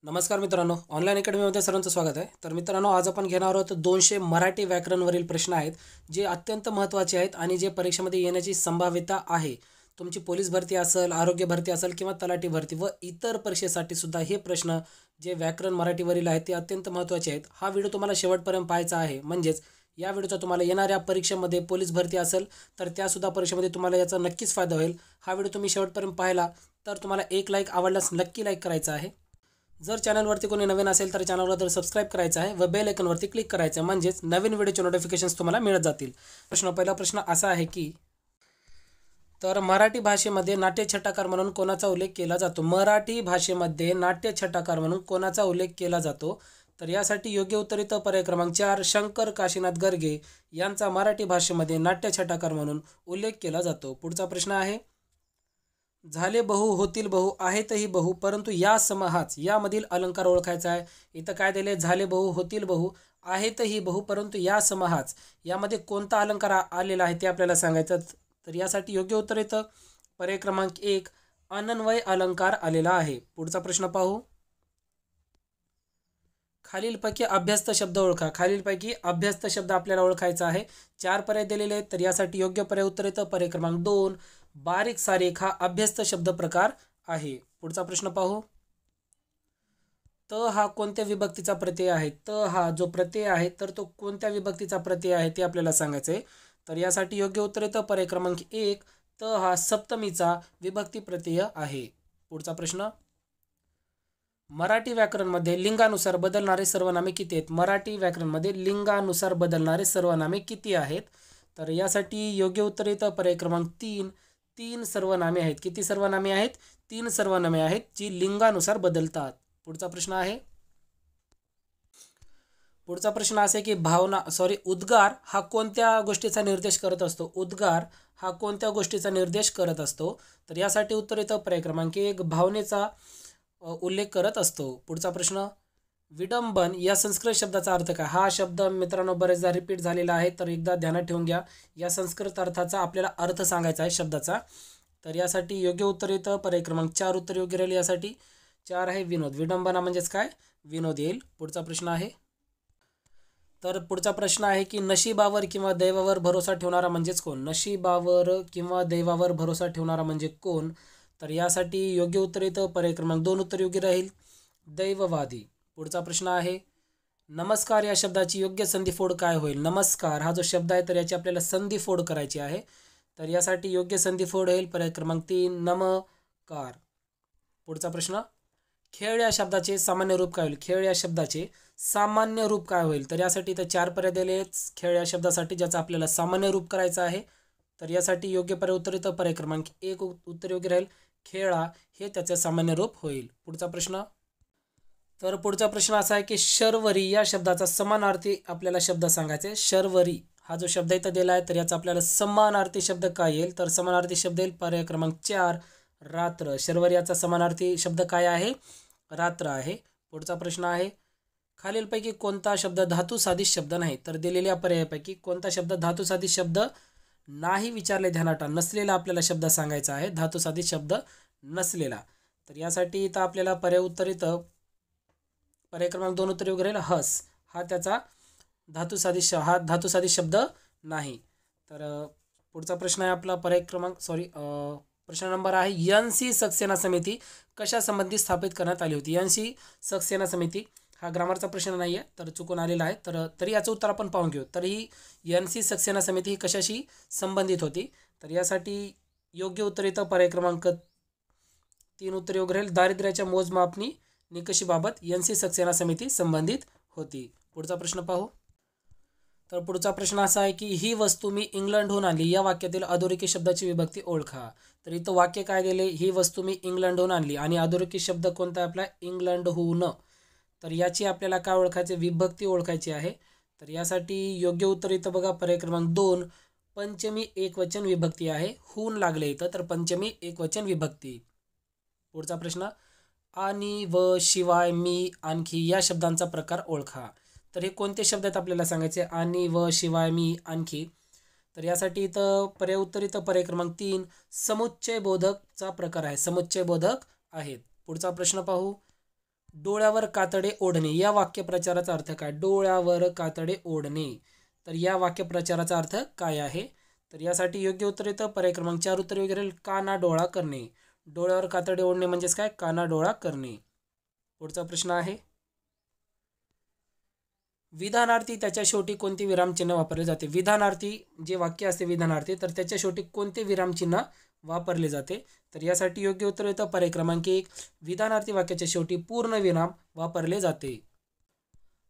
नमस्कार मित्रांनो, ऑनलाईन अकॅडमीमध्ये सर्वांचं स्वागत आहे. तर मित्रांनो, आज आपण घेणार आहोत 200 मराठी व्याकरणवरील प्रश्न आहेत जे अत्यंत महत्त्वाचे आहेत आणि जे परीक्षेमध्ये येण्याची संभाव्यता आहे. तुमची पोलीस भरती असेल, आरोग्य भरती असेल किंवा तलाठी भरती व इतर परीक्षेसाठी सुद्धा हे प्रश्न जे व्याकरण मराठीवरील आहेत ते अत्यंत महत्त्वाचे आहेत. हा व्हिडिओ तुम्हाला शेवटपर्यंत पाहायचा आहे. म्हणजेच या व्हिडिओचा तुम्हाला येणाऱ्या परीक्षेमध्ये पोलीस भरती असेल तर त्यासुद्धा परीक्षेमध्ये तुम्हाला याचा नक्कीच फायदा होईल. हा व्हिडिओ तुम्ही शेवटपर्यंत पाहिला तर तुम्हाला एक लाईक आवडल्यास नक्की लाईक करायचा आहे. जर चॅनलवरती कोणी नवीन असेल तर चॅनलला तर सबस्क्राईब करायचं आहे व बेल आयकॉनवरती क्लिक करायचं आहे. म्हणजेच नवीन व्हिडिओचे नोटिफिकेशन्स तुम्हाला मिळत जातील. पहिला प्रश्न असा आहे की तर मराठी भाषेमध्ये नाट्यछटाकार म्हणून कोणाचा उल्लेख केला जातो? मराठी भाषेमध्ये नाट्यछटाकार म्हणून कोणाचा उल्लेख केला जातो? तर यासाठी योग्य उत्तर इथं पर्याय क्रमांक 4 शंकर काशीनाथ गर्गे यांचा मराठी भाषेमध्ये नाट्यछटाकार म्हणून उल्लेख केला जातो. पुढचा प्रश्न आहे झाले बहु होतील बहु आहेतही बहु परंतु या समहाच यामधील अलंकार ओळखायचा आहे. इथं काय दिले? झाले बहु होतील बहु आहेतही बहु परंतु या समहाच यामध्ये कोणता अलंकार आलेला आहे ते आपल्याला सांगायचं. तर यासाठी योग्य उत्तर इथं पर्याय क्रमांक 1 अनन्वय अलंकार आलेला आहे. पुढचा प्रश्न पाहू. खालीलपैकी अभ्यस्त शब्द ओळखा. खालीलपैकी अभ्यस्त शब्द आपल्याला ओळखायचा आहे. 4 पर्याय दिलेले आहेत. तर यासाठी योग्य पर्याय उत्तर येतं पर्याय क्रमांक 2 बारीक सारीक हा अभ्यस्त शब्द प्रकार आहे. पुढचा प्रश्न पाहू. त हा कोणत्या विभक्तीचा प्रत्यय आहे? त हा जो प्रत्यय आहे तर तो कोणत्या विभक्तीचा प्रत्यय आहे ते आपल्याला सांगायचं आहे. तर यासाठी योग्य उत्तर येतं पर्याय क्रमांक 1 त हा सप्तमीचा विभक्ती प्रत्यय आहे. पुढचा प्रश्न मराठी व्याकरणमध्ये लिंगानुसार बदलणारे सर्वनामे किती आहेत? मराठी व्याकरणमध्ये लिंगानुसार बदलणारे सर्वनामे किती आहेत? तर यासाठी योग्य उत्तर येतं पर्याय क्रमांक 3 3 सर्वनामे आहेत. किती सर्वनामे आहेत? 3 सर्वनामे आहेत जी लिंगानुसार बदलतात. पुढचा प्रश्न आहे असा आहे की उद्गार हा कोणत्या गोष्टीचा निर्देश करत असतो? उद्गार हा कोणत्या गोष्टीचा निर्देश करत असतो? तर यासाठी उत्तर येतं पर्याय क्रमांक 1 भावनेचा उल्लेख करत असतो. पुढचा प्रश्न विडंबन या संस्कृत शब्दाचा अर्थ काय? हा शब्द मित्रांनो बरेचदा रिपीट झालेला आहे तर एकदा ध्यानात ठेवून घ्या. या संस्कृत अर्थाचा आपल्याला अर्थ सांगायचा आहे शब्दाचा. तर यासाठी योग्य उत्तर येतं पर्याय क्रमांक 4 उत्तर योग्य राहील. यासाठी 4 आहे विनोद. विडंबना म्हणजेच काय? विनोद येईल. पुढचा प्रश्न आहे की नशिबावर किंवा दैवावर भरोसा ठेवणारा म्हणजेच कोण? नशिबावर किंवा दैवावर भरोसा ठेवणारा म्हणजे कोण? तर यासाठी योग्य उत्तर येतं पर्याय क्रमांक 2 उत्तर योग्य राहील. दैववादी. पुढचा प्रश्न आहे नमस्कार या शब्दाची योग्य संधिफोड काय होईल? नमस्कार हा जो शब्द आहे तर याची आपल्याला संधिफोड करायची आहे. तर यासाठी योग्य संधिफोड होईल पर्याय क्रमांक 3 नमकार. पुढचा प्रश्न खेळ या शब्दाचे सामान्य रूप काय होईल? खेळ या शब्दाचे सामान्य रूप काय होईल? तर यासाठी इथं 4 पर्याय दिले खेळ या शब्दासाठी ज्याचा आपल्याला सामान्य रूप करायचं आहे. तर यासाठी योग्य पर्याय उत्तर येतं पर्याय क्रमांक 1 उत्तर योग्य राहील. खेळा हे त्याचे सामान्य रूप होईल. पुढचा प्रश्न असा आहे की शर्वरी या शब्दाचा समानार्थी आपल्याला शब्द सांगायचा आहे. शर्वरी हा जो शब्द इथं दिला आहे तर याचा आपल्याला समानार्थी शब्द काय येईल? तर समानार्थी शब्द येईल पर्याय क्रमांक 4 रात्र. शर्वरी याचा समानार्थी शब्द काय आहे? रात्र आहे. पुढचा प्रश्न आहे खालीलपैकी कोणता शब्द धातुसाधित शब्द नाही? तर दिलेल्या पर्यायापैकी कोणता शब्द धातुसाधित शब्द नाही विचारले ध्यानात नसलेला आपल्याला शब्द सांगायचा आहे. धातुसाधित शब्द नसलेला. तर यासाठी इथं आपल्याला पर्याय उत्तर येतं पर्याय क्रमांक 2 उत्तर योग्य राहील. हस हा त्याचा धातुसाधित शब्द नाही. तर पुढचा प्रश्न आहे आपला प्रश्न नंबर आहे एन.सी. सक्सेना समिती कशा संबंधी स्थापित करण्यात आली होती? एन.सी. सक्सेना समिती हा ग्रामरचा प्रश्न नाही आहे तर चुकून आलेला आहे. तर तरी याचं उत्तर आपण पाहून घेऊ. तर ही एन.सी. सक्सेना समिती ही कशाशी संबंधित होती? तर यासाठी योग्य उत्तर येतं पर्याय क्रमांक 3 उत्तर योग्य राहील. दारिद्र्याच्या मोजमापणी निकषीबाबत एन.सी. सक्सेना समिती संबंधित होती. पुढचा प्रश्न पाहू. तर पुढचा प्रश्न असा आहे की ही वस्तू मी इंग्लंडहून आणली या वाक्यातील अधोरेखित शब्दाची विभक्ती ओळखा. तर इथं वाक्य काय दिले? ही वस्तू मी इंग्लंडहून आणली आणि अधोरेखित शब्द कोणता आहे आपला? इंग्लंडहून. तर याची आपल्याला काय ओळखायचे? विभक्ती ओळखायची आहे. तर यासाठी योग्य उत्तर इथं बघा पर्याय क्रमांक 2 पंचमी एकवचन विभक्ती आहे. हून लागले इथं तर पंचमी एकवचन विभक्ती. पुढचा प्रश्न आणि व शिवाय मी आणखी या शब्दांचा प्रकार ओळखा. तर हे कोणते शब्द आहेत आपल्याला सांगायचे? आणि व शिवाय मी आणखी. तर यासाठी इथं पर्याय उत्तर इथं पर्याय क्रमांक 3 समुच्चय बोधकचा प्रकार आहे. समुच्चय बोधक आहेत. पुढचा प्रश्न पाहू. डोळ्यावर कातडे ओढणे या वाक्यप्रचाराचा अर्थ काय? डोळ्यावर कातडे ओढणे. तर या वाक्यप्रचाराचा अर्थ काय आहे? तर यासाठी योग्य उत्तर येतं पर्याय क्रमांक 4 उत्तर योग्य राहील कानाडोळा करणे. डोळ्यावर कातडे ओढणे म्हणजेच काय? कानाडोळा करणे. पुढचा प्रश्न आहे, विधानार्थी त्याच्या शेवटी कोणते विरामचिन्ह वापरले जाते? विधानार्थी जे वाक्य असते विधानार्थी, तर त्याच्या शेवटी कोणते विरामचिन्ह वापरले जाते? तर यासाठी योग्य उत्तर येतं पर्याय क्रमांक 1 विधानार्थी वाक्याच्या शेवटी पूर्ण विराम वापरले जाते.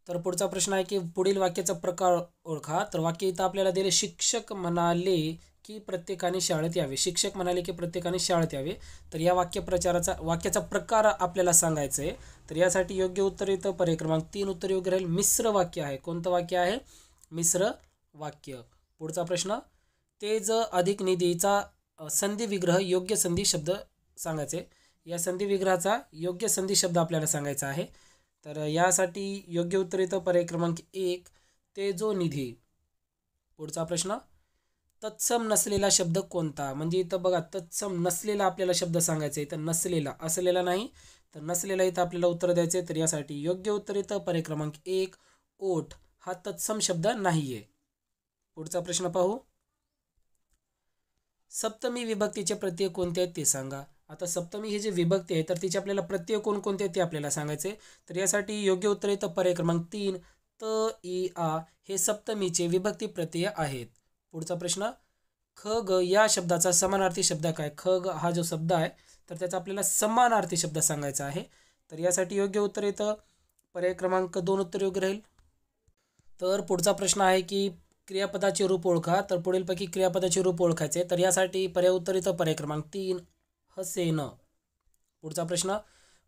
तर पुढचा प्रश्न आहे की पुढील वाक्याचा प्रकार ओळखा. तर वाक्य इथं आपल्याला दिले, शिक्षक म्हणाले की प्रत्येकाने शाळेत यावे. शिक्षक म्हणाले की प्रत्येकाने शाळेत यावे. तर या वाक्याचा प्रकार आपल्याला सांगायचा आहे. तर यासाठी योग्य उत्तर येतं पर्याय क्रमांक 3 उत्तर योग्य राहील मिश्र वाक्य आहे. कोणतं वाक्य आहे? मिश्र वाक्य. पुढचा प्रश्न, तेज अधिक निधीचा संधी विग्रह योग्य संधी शब्द सांगायचे. या संधी विग्रहाचा योग्य संधी शब्द आपल्याला सांगायचा आहे. तर यासाठी योग्य उत्तर येतं पर्याय क्रमांक 1 तेजोनिधी. पुढचा प्रश्न, तत्सम नसलेला शब्द कोणता? म्हणजे इथं बघा तत्सम नसलेला आपल्याला शब्द सांगायचा आहे. इथं नसलेला, असलेला नाही, तर नसलेला इथं आपल्याला उत्तर द्यायचे. तर यासाठी योग्य उत्तर येतं पर्याय क्रमांक 1 ओठ. हा तत्सम शब्द नाहीये. पुढचा प्रश्न पाहू, सप्तमी विभक्तीचे प्रत्यय कोणते आहेत ते सांगा. आता सप्तमी हे जे विभक्ती आहे तर तिचे आपल्याला प्रत्यय कोणकोणते आहेत ते आपल्याला सांगायचे. तर यासाठी योग्य उत्तर येतं पर्याय क्रमांक 3 त इ आ हे सप्तमीचे विभक्ती प्रत्यय आहेत. पुढचा प्रश्न, ख ग या शब्दाचा समानार्थी शब्द काय? ख ग हा जो शब्द आहे तर त्याचा आपल्याला समानार्थी शब्द सांगायचा आहे. तर यासाठी योग्य उत्तर येतं पर्याय क्रमांक 2 उत्तर योग्य राहील. तर पुढचा प्रश्न आहे की क्रियापदाचे रूप ओळखा. तर पुढीलपैकी क्रियापदाचे रूप ओळखायचे. तर यासाठी पर्याय उत्तर येतं पर्याय क्रमांक 3 हसेन. पुढचा प्रश्न,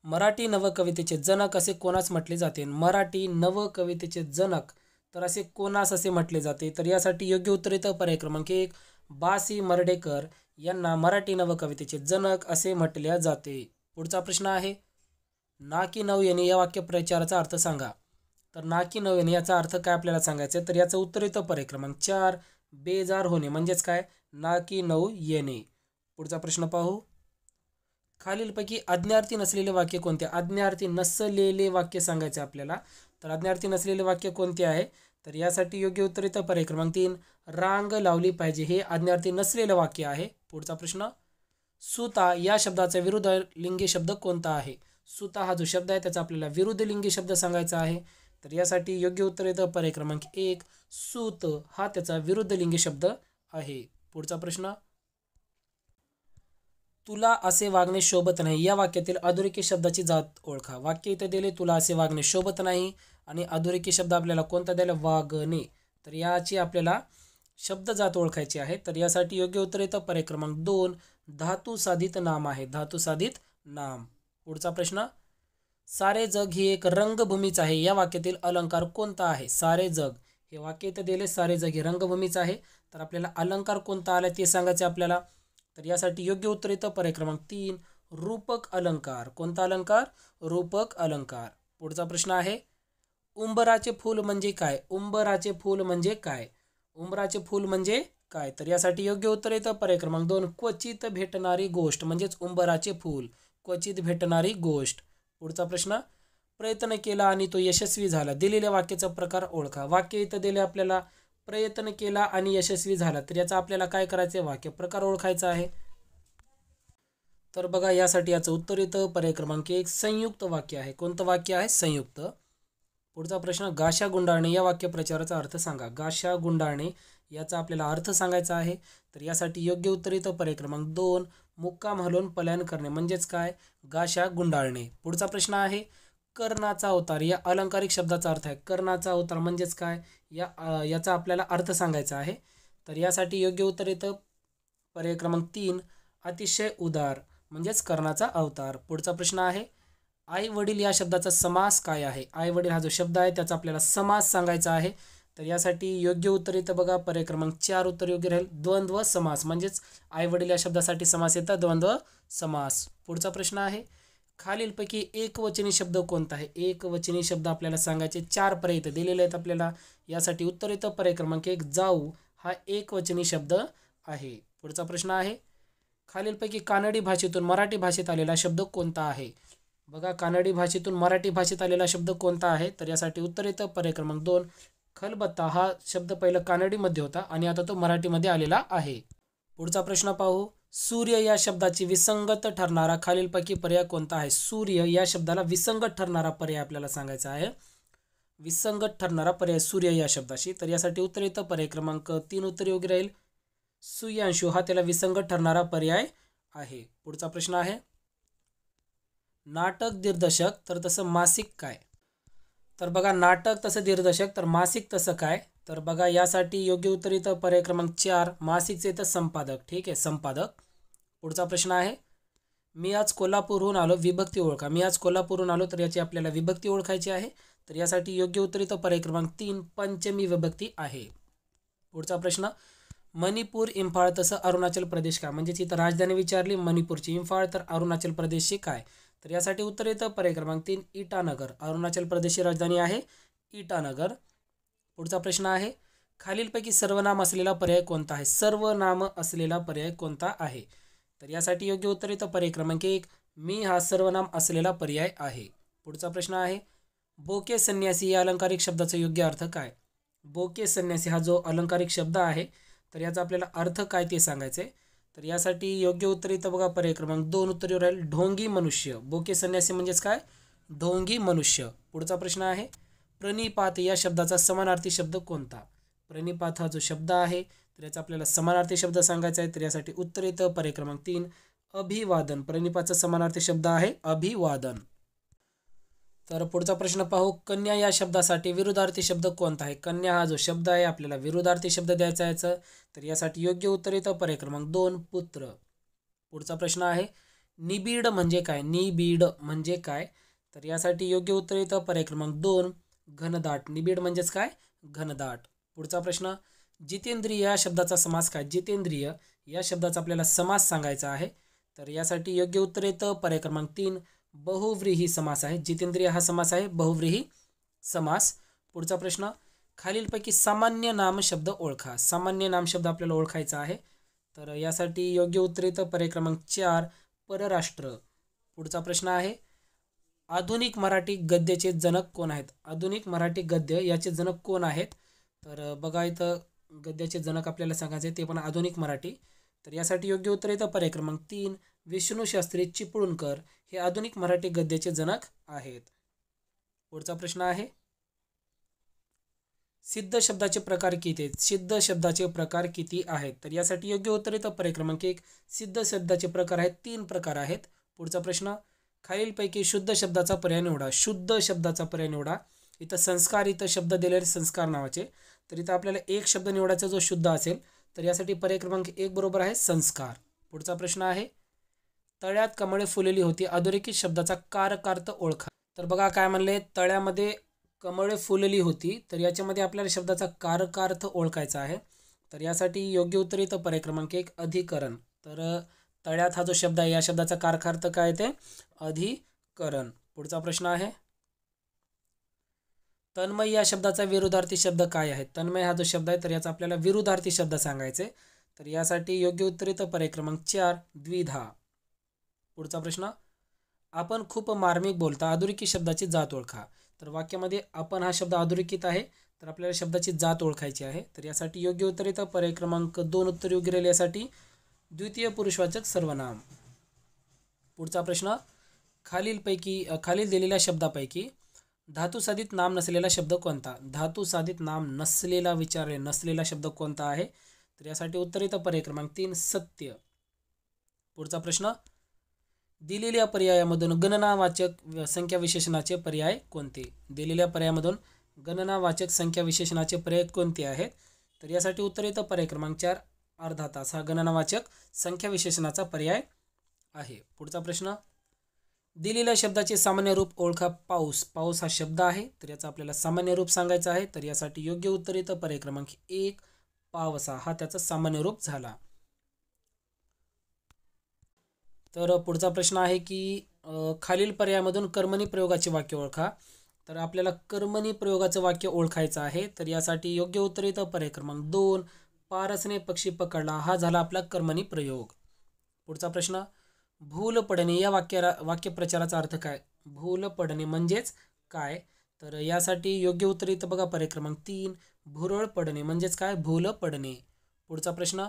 मराठी नवकवितेचे जनक असे कोणास म्हटले जाते? मराठी नवकवितेचे जनक तर असे कोणास असे म्हटले जाते? तर यासाठी योग्य उत्तर येतं पर्याय क्रमांक 1 बासी मर्ढेकर यांना मराठी नवकवितेचे जनक असे म्हटले जाते. पुढचा प्रश्न आहे, ना की नव येणे या वाक्यप्रचाराचा अर्थ सांगा. तर ना की नव येणे याचा अर्थ काय आपल्याला सांगायचं आहे? तर याचं उत्तर येतं पर्याय क्रमांक 4 बेजार होणे म्हणजेच काय? ना की नऊ येणे. पुढचा प्रश्न पाहू, खालीलपैकी आज्ञार्थी नसलेले वाक्य कोणते? आज्ञार्थी नसलेले वाक्य सांगायचे आपल्याला. तर आज्ञार्थी नसलेले वाक्य कोणते आहे? तर यासाठी योग्य उत्तर येतं पर्याय क्रमांक 3 रांग लावली पाहिजे हे आज्ञार्थी नसलेलं वाक्य आहे. पुढचा प्रश्न, सुता या शब्दाचा विरुद्ध लिंगी शब्द कोणता आहे? सुता हा जो शब्द आहे त्याचा आपल्याला विरुद्ध लिंगी शब्द सांगायचा आहे. तर यासाठी योग्य उत्तर येतं पर्याय क्रमांक 1 सूत हा त्याचा विरुद्ध लिंगी शब्द आहे. पुढचा प्रश्न, तुला असे वागणे शोभत नाही या वाक्यातील अधोरेखित शब्दाची जात ओळखा. वाक्य इथे दिले, तुला असे वागणे शोभत नाही आणि अधोरेखित शब्द आपल्याला कोणता द्यायला? वागणे. तर याची आपल्याला शब्द जात ओळखायची आहे. तर यासाठी योग्य उत्तर येतं पर्याय क्रमांक 2 धातू साधित नाम आहे. धातू साधित नाम. पुढचा प्रश्न, सारे जग ही एक रंगभूमीच आहे या वाक्यातील अलंकार कोणता आहे? सारे जग हे वाक्य इथं दिले, सारे जग ही रंगभूमीच आहे. तर आपल्याला अलंकार कोणता आला ते सांगायचे आपल्याला. तर यासाठी योग्य उत्तर येतं पर्याय क्रमांक 3 रूपक अलंकार. कोणता अलंकार? रूपक अलंकार. पुढचा प्रश्न आहे, उंबराचे फूल म्हणजे काय? उंबराचे फूल म्हणजे काय? उंबराचे फूल म्हणजे काय? तर यासाठी योग्य उत्तर येतं पर्याय क्रमांक 2 क्वचित भेटणारी गोष्ट म्हणजेच उंबराचे फूल. क्वचित भेटणारी गोष्ट. पुढचा प्रश्न, प्रयत्न केला आणि तो यशस्वी झाला. दिलेल्या वाक्याचा प्रकार ओळखा. वाक्य इथं दिले आपल्याला, प्रयत्न केला आणि यशस्वी झाला. तर याचा आपल्याला काय करायचं आहे? वाक्य प्रकार ओळखायचा आहे. तर बघा यासाठी याचं उत्तर येतं पर्याय क्रमांक 1 संयुक्त वाक्य आहे. कोणतं वाक्य आहे? संयुक्त. पुढचा प्रश्न, गाशा गुंडाळणे या वाक्यप्रचाराचा अर्थ सांगा. गाशा गुंडाळणे याचा आपल्याला अर्थ सांगायचा आहे. तर यासाठी योग्य उत्तर येतं पर्याय क्रमांक 2 मुक्काम हलवून पलायन करणे म्हणजेच काय? गाशा गुंडाळणे. पुढचा प्रश्न आहे, कर्णाचा अवतार या अलंकारिक शब्दाचा अर्थ आहे. कर्णाचा अवतार म्हणजेच काय? याचा आपल्याला अर्थ सांगायचा आहे. तर यासाठी योग्य उत्तर येतं पर्याय क्रमांक 3 अतिशय उदार म्हणजेच कर्णाचा अवतार. पुढचा प्रश्न आहे, आई वडील या शब्दाचा समास काय आहे? आई वडील हा जो शब्द आहे त्याचा आपल्याला समास सांगायचा आहे. तर यासाठी योग्य उत्तर येतं बघा पर्याय क्रमांक 4 उत्तर योग्य राहील द्वंद्व समास म्हणजेच आई वडील या शब्दासाठी समास येतं द्वंद्व समास. पुढचा प्रश्न आहे, खालीलपैकी एकवचनी शब्द कोणता आहे? एकवचनी शब्द आपल्याला सांगायचे 4 पर्याय इथं दिलेले आहेत आपल्याला. यासाठी उत्तर येतं पर्याय क्रमांक 1 जाऊ हा एकवचनी शब्द आहे. पुढचा प्रश्न आहे, खालीलपैकी कानडी भाषेतून मराठी भाषेत आलेला शब्द कोणता आहे? बघा, कानडी भाषेतून मराठी भाषेत आलेला शब्द कोणता आहे? तर यासाठी उत्तर येतं पर्याय क्रमांक 2, खलबत्ता. हा शब्द पहिला कानडीमध्ये होता आणि आता तो मराठीमध्ये आलेला आहे. पुढचा प्रश्न पाहू. सूर्य या शब्दाची विसंगत ठरणारा खालीलपैकी पर्याय कोणता आहे? सूर्य या शब्दाला विसंगत ठरणारा पर्याय आपल्याला सांगायचा आहे. विसंगत ठरणारा पर्याय सूर्य या शब्दाशी. तर यासाठी उत्तर येतं पर्याय क्रमांक 3 उत्तर योग्य राहील. सूर्यांशू हा त्याला विसंगत ठरणारा पर्याय आहे. पुढचा प्रश्न आहे. नाटक दिग्दर्शक तर तसं मासिक काय? तर बघा, नाटक तसं दिग्दर्शक तर मासिक तसं काय? तर बघा, यासाठी योग्य उत्तर येतं पर्याय क्रमांक 4, मासिकचे येतं संपादक. ठीक आहे, संपादक. पुढचा प्रश्न आहे. मी आज कोल्हापूरहून आलो, विभक्ती ओळखा. मी आज कोल्हापूरहून आलो, तर याची आपल्याला विभक्ती ओळखायची आहे. तर यासाठी योग्य उत्तर येतं पर्याय क्रमांक 3, पंचमी विभक्ती आहे. पुढचा प्रश्न. मणिपूर, इम्फाळ तसं अरुणाचल प्रदेश काय? म्हणजे इथं राजधानी विचारली मणिपूरची, इम्फाळ, तर अरुणाचल प्रदेशची काय? तर यासाठी उत्तर येतं पर्याय क्रमांक 3, इटानगर. अरुणाचल प्रदेशची राजधानी आहे इटानगर. पुढचा प्रश्न आहे. खालीलपैकी सर्वनाम असलेला पर्याय कोणता आहे? सर्वनाम असलेला पर्याय कोणता आहे? तर यासाठी योग्य उत्तर येतं पर्याय क्रमांक 1, मी हा सर्वनाम असलेला पर्याय आहे. पुढचा प्रश्न आहे. बोके संन्यासी या अलंकारिक शब्दाचा योग्य अर्थ काय? बोके संन्यासी हा जो अलंकारिक शब्द आहे, तर याचा आपल्याला अर्थ काय ते सांगायचं आहे. तर यासाठी योग्य उत्तर येतं बघा पर्याय क्रमांक 2 उत्तर येऊ राहील, ढोंगी मनुष्य. बोके संन्यासी म्हणजेच काय? ढोंगी मनुष्य. पुढचा प्रश्न आहे. प्रणिपात या शब्दाचा समानार्थी शब्द कोणता? प्रणिपात हा जो शब्द आहे, तर याचा आपल्याला समानार्थी शब्द सांगायचा आहे. तर यासाठी उत्तर येतं पर्याय क्रमांक 3, अभिवादन. प्रणिपातचा समानार्थी शब्द आहे अभिवादन. तर पुढचा प्रश्न पाहू. कन्या या शब्दासाठी विरुद्धार्थी शब्द कोणता आहे? कन्या हा जो शब्द आहे, आपल्याला विरुद्धार्थी शब्द द्यायचा आहे. तर यासाठी योग्य उत्तर येतं पर्याय क्रमांक 2, पुत्र. पुढचा प्रश्न आहे. निबिड म्हणजे काय? निबिड म्हणजे काय? तर यासाठी योग्य उत्तर येतं पर्याय क्रमांक 2, घनदाट. निबिड म्हणजेच काय? घनदाट. पुढचा प्रश्न. जितेंद्रिय या शब्दाचा समास काय? जितेंद्रिय या शब्दाचा आपल्याला समास सांगायचा आहे. तर यासाठी योग्य उत्तर येतं पर्याय क्रमांक 3, बहुव्रीही समास आहे. जितेंद्रिय हा समास आहे बहुव्रीही समास. पुढचा प्रश्न. खालीलपैकी सामान्य नाम शब्द ओळखा. सामान्य नाम शब्द आपल्याला ओळखायचा आहे. तर यासाठी योग्य उत्तर येतं पर्याय क्रमांक 4, परराष्ट्र. पुढचा प्रश्न आहे. आधुनिक मराठी गद्याचे जनक कोण आहेत? आधुनिक मराठी गद्य याचे जनक कोण आहेत? तर बघा, इथं गद्याचे जनक आपल्याला सांगायचे, ते पण आधुनिक मराठी. तर यासाठी योग्य उत्तर येतं पर्याय क्रमांक 3, विष्णुशास्त्री चिपळूणकर हे आधुनिक मराठी गद्याचे जनक आहेत. पुढचा प्रश्न आहे. सिद्ध शब्दाचे प्रकार किती आहेत? सिद्ध शब्दाचे प्रकार किती आहेत? तर यासाठी योग्य उत्तर येतं पर्याय क्रमांक 1, सिद्ध शब्दाचे प्रकार आहेत 3 प्रकार आहेत. पुढचा प्रश्न. खालीलपैकी शुद्ध शब्दाचा पर्याय निवडा. शुद्ध शब्दाचा पर्याय निवडा. इथं संस्कार, इथं शब्द दिलेले संस्कार नावाचे. तर इथं आपल्याला एक शब्द निवडायचा जो शुद्ध असेल. तर यासाठी पर्याय क्रमांक 1 बरोबर आहे, संस्कार. पुढचा प्रश्न आहे. तळ्यात कमळे फुललेली होती, अधोरेखित शब्दाचा कारकार्थ ओळखा. तर बघा काय म्हणले, तळ्यामध्ये कमळे फुललेली होती. तर याच्यामध्ये आपल्याला शब्दाचा कारकार्थ ओळखायचा आहे. तर यासाठी योग्य उत्तर येतं पर्याय क्रमांक 1, अधिकरण. तर तळ्यात हा जो शब्द आहे, या शब्दाचा कारकार्थ काय ते? अधिकरण. पुढचा प्रश्न आहे. तन्मय या शब्दाचा विरुद्धार्थी शब्द काय आहे? तन्मय हा जो शब्द आहे, तर याचा आपल्याला विरुद्धार्थी शब्द सांगायचे. तर यासाठी योग्य उत्तर येतं पर्याय क्रमांक 4, द्विधा. पुढचा प्रश्न. आपण खूप मार्मिक बोलता, अधोरेखित शब्दाची जात ओळखा. तर वाक्यामध्ये आपण हा शब्द अधोरेखित आहे, तर आपल्याला शब्दाची जात ओळखायची आहे. तर यासाठी योग्य उत्तर येतं पर्याय क्रमांक 2 उत्तर योग्य राहील. यासाठी द्वितीय पुरुषवाचक सर्वनाम. पुढचा प्रश्न. खालील दिलेल्या शब्दापैकी धातुसाधित नाम नसलेला शब्द कोणता? धातुसाधित नाम नसलेला नसलेला शब्द कोणता आहे? तर यासाठी उत्तर येतं पर्याय क्रमांक 3, सत्य. पुढचा प्रश्न. दिलेल्या पर्यायामधून गणनावाचक संख्या विशेषणाचे पर्याय कोणते? दिलेल्या पर्यायामधून गणनावाचक संख्या विशेषणाचे पर्याय कोणते आहेत? तर यासाठी उत्तर येतं पर्याय क्रमांक 4, अर्धा तास हा गणनावाचक संख्या विशेषणाचा पर्याय आहे. पुढचा प्रश्न. दिलेल्या शब्दाचे सामान्य रूप ओळखा. पाऊस. पाऊस हा शब्द आहे, तर याचा आपल्याला सामान्य रूप सांगायचं आहे. तर यासाठी योग्य उत्तर येतं पर्याय क्रमांक 1, पावसा हा त्याचा सामान्य रूप झाला. तर पुढचा प्रश्न आहे की खालील पर्यायामधून कर्मणी प्रयोगाचे वाक्य ओळखा. तर आपल्याला कर्मणी प्रयोगाचं वाक्य ओळखायचं आहे. तर यासाठी योग्य उत्तर येतं पर्याय क्रमांक 2, पारसने पक्षी पकडला हा झाला आपला कर्मणी प्रयोग. पुढचा प्रश्न. भूल पडणे या वाक्यप्रचाराचा अर्थ काय? भूल पडणे म्हणजेच काय? तर यासाठी योग्य उत्तर इथं बघा पर्याय क्रमांक 3 भुरळ पडणे म्हणजेच काय? भूल पडणे. पुढचा प्रश्न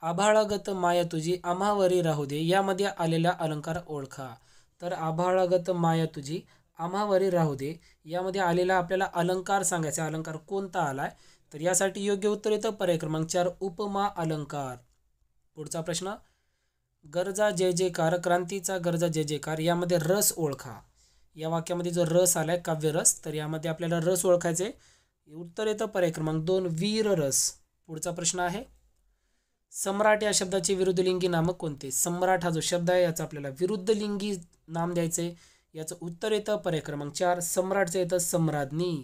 आभाळागत माया तुझी आम्हावरी राहू दे यामध्ये आलेला अलंकार ओळखा. तर आभाळागत माया तुझी आम्हावरी राहू दे यामध्ये आलेला आपल्याला अलंकार सांगायचा. अलंकार कोणता आलाय? तर यासाठी योग्य उत्तर येतं पर्याय क्रमांक 4 उपमा अलंकार. पुढचा प्रश्न गरजा जय जयकार क्रांतीचा गरजा जय जयकार यामध्ये रस ओळखा. या वाक्यामध्ये जो रस आलाय काव्य रस, तर यामध्ये आपल्याला रस ओळखायचे. उत्तर येतं पर्याय क्रमांक 2 वीर रस. पुढचा प्रश्न आहे सम्राट या शब्दाचे विरुद्धलिंगी नामक कोणते? सम्राट हा जो शब्द आहे याचा आपल्याला विरुद्धलिंगी नाम द्यायचे. याचं उत्तर येतं पर्याय क्रमांक 4 सम्राटचं येतं सम्राज्ञी.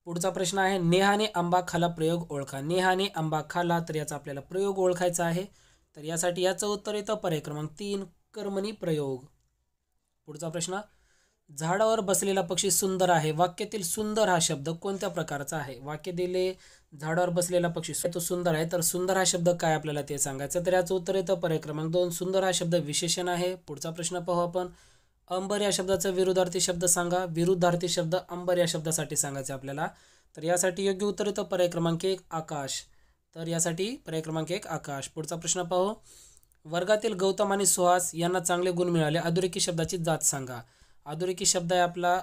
पुढचा प्रश्न आहे नेहाने आंबा खाला प्रयोग ओळखा. नेहाने आंबा खाला तर याचा आपल्याला प्रयोग ओळखायचा आहे. तर यासाठी याचं उत्तर येतं पर्याय क्रमांक 3 कर्मणी प्रयोग. पुढचा प्रश्न झाडावर बसलेला पक्षी सुंदर आहे. वाक्यातील सुंदर हा शब्द कोणत्या प्रकारचा आहे? वाक्य दिले झाडावर बसलेला पक्षी तो सुंदर आहे, तर सुंदर हा शब्द काय आपल्याला ते सांगायचं. तर याचं उत्तर येतं पर्याय क्रमांक 2 सुंदर हा शब्द विशेषण आहे. पुढचा प्रश्न पाहू आपण अंबर या शब्दाचा विरुद्धार्थी शब्द सांगा. विरुद्धार्थी शब्द अंबर या शब्दासाठी सांगायचे आपल्याला. तर यासाठी योग्य उत्तर येतं पर्याय क्रमांक 1 आकाश. तर यासाठी पर्याय क्रमांक 1 आकाश. पुढचा प्रश्न पाहू वर्गातील गौतम आणि सुहास यांना चांगले गुण मिळाले. अधोरेखित शब्दाची जात सांगा. अधोरेखित शब्द आहे आपला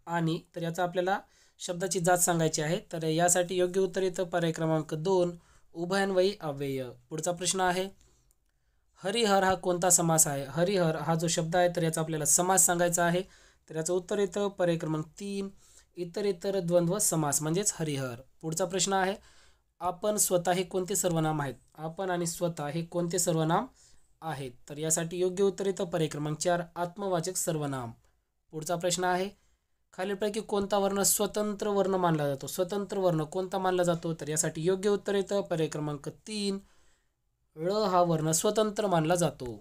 आणि तर याचा आपल्याला शब्दाची जात सांगायची आहे. तर यासाठी योग्य उत्तर येतं पर्याय क्रमांक 2 उभयान्वयी अव्यय. पुढचा प्रश्न आहे हरिहर हा कोणता समास आहे? हरिहर हा जो शब्द आहे तर याचा आपल्याला समास सांगायचा आहे. तर याचं उत्तर येतं पर्याय क्रमांक 3 इतर द्वंद्व समास म्हणजेच हरिहर. पुढचा प्रश्न आहे आपण स्वतः हे कोणते सर्वनाम आहेत? आपण आणि स्वतः हे कोणते सर्वनाम आहेत? तर यासाठी योग्य उत्तर येतं पर्याय क्रमांक 4 आत्मवाचक सर्वनाम. पुढचा प्रश्न आहे खालीलपैकी कोणता वर्ण स्वतंत्र वर्ण मानला जातो? स्वतंत्र वर्ण कोणता मानला जातो? तर यासाठी योग्य उत्तर येतं पर्याय क्रमांक 3 ळ हा वर्ण स्वतंत्र मानला जातो.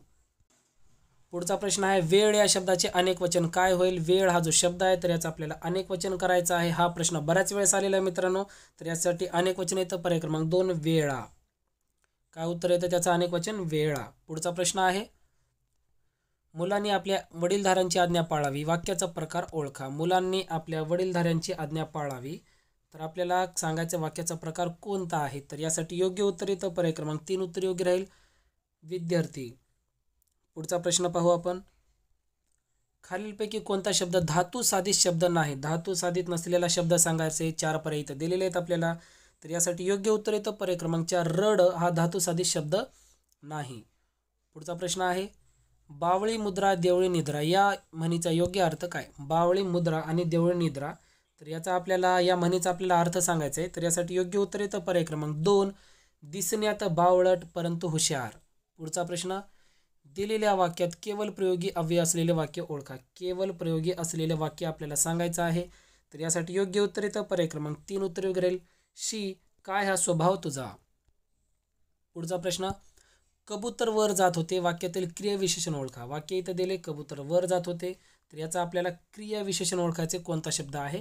पुढचा प्रश्न आहे वेळ या शब्दाचे अनेक वचन काय होईल? वेळ हा जो शब्द आहे तर याचं आपल्याला अनेक वचन करायचं आहे. हा प्रश्न बऱ्याच वेळेस आलेला आहे मित्रांनो. तर यासाठी अनेक वचन येतं पर्याय क्रमांक 2 वेळा. काय उत्तर येतं त्याचं अनेक वचन वेळा. पुढचा प्रश्न आहे मुलांनी आपल्या वडीलधाऱ्यांची आज्ञा पाळावी. वाक्याचा प्रकार ओळखा. मुलांनी आपल्या वडीलधाऱ्यांची आज्ञा पाळावी तर आपल्याला सांगायचं वाक्याचा प्रकार कोणता आहे? तर यासाठी योग्य उत्तर येतं पर्याय क्रमांक 3 उत्तर योग्य राहील विद्यार्थी. पुढचा प्रश्न पाहू आपण खालीलपैकी कोणता शब्द धातू साधित शब्द नाही? धातू साधित नसलेला शब्द सांगायचे. 4 पर्याय इथं दिलेले आहेत आपल्याला. तर यासाठी योग्य उत्तर येतं पर्याय क्रमांक 4 रड हा धातू साधित शब्द नाही. पुढचा प्रश्न आहे बावळी मुद्रा देवळी निद्रा या म्हणीचा योग्य अर्थ काय? बावळी मुद्रा आणि देवळी निद्रा तर याचा आपल्याला या म्हणीचा आपल्याला अर्थ सांगायचा आहे. तर यासाठी योग्य उत्तर येतं पर्याय क्रमांक 2 दिसण्यात बावळट परंतु हुशार. पुढचा प्रश्न दिलेल्या वाक्यात केवळ प्रयोगी अव्यय असलेले वाक्य ओळखा. केवळ प्रयोगी असलेले वाक्य आपल्याला सांगायचं आहे. तर यासाठी योग्य उत्तर येतं पर्याय क्रमांक 3 उत्तर योग्य राहील शी काय हा स्वभाव तुझा. पुढचा प्रश्न कबूतर वर जात होते वाक्यातील क्रियाविशेषण ओळखा. वाक्य इथं दिले कबूतर वर जात होते तर याचा आपल्याला क्रियाविशेषण ओळखायचे कोणता शब्द आहे?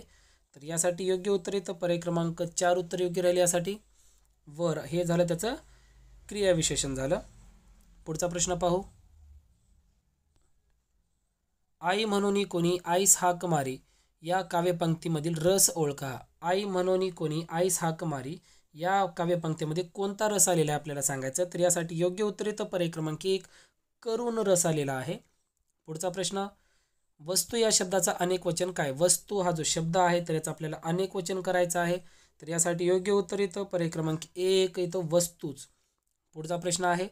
तर यासाठी योग्य उत्तर येतं पर्याय क्रमांक 4 उत्तर योग्य राहील. यासाठी वर हे झालं त्याचं क्रियाविशेषण झालं. पुढचा प्रश्न पाहू आई म्हणून कोणी आईस हाक मारी या काव्यपंक्तीमधील रस ओळखा. आई म्हणून कोणी आईस हाक मारी या काव्यपंक्तीमध्ये कोणता रस आलेला आहे आपल्याला सांगायचं. तर यासाठी योग्य उत्तर येतं पर्याय क्रमांक 1 करून रस आलेला आहे. पुढचा प्रश्न वस्तू या शब्दाचा अनेक वचन काय? वस्तू हा जो शब्द आहे तर याचा आपल्याला अनेक वचन करायचं आहे. तर यासाठी योग्य उत्तर येतं पर्याय क्रमांक 1 येतं वस्तूच. पुढचा प्रश्न आहे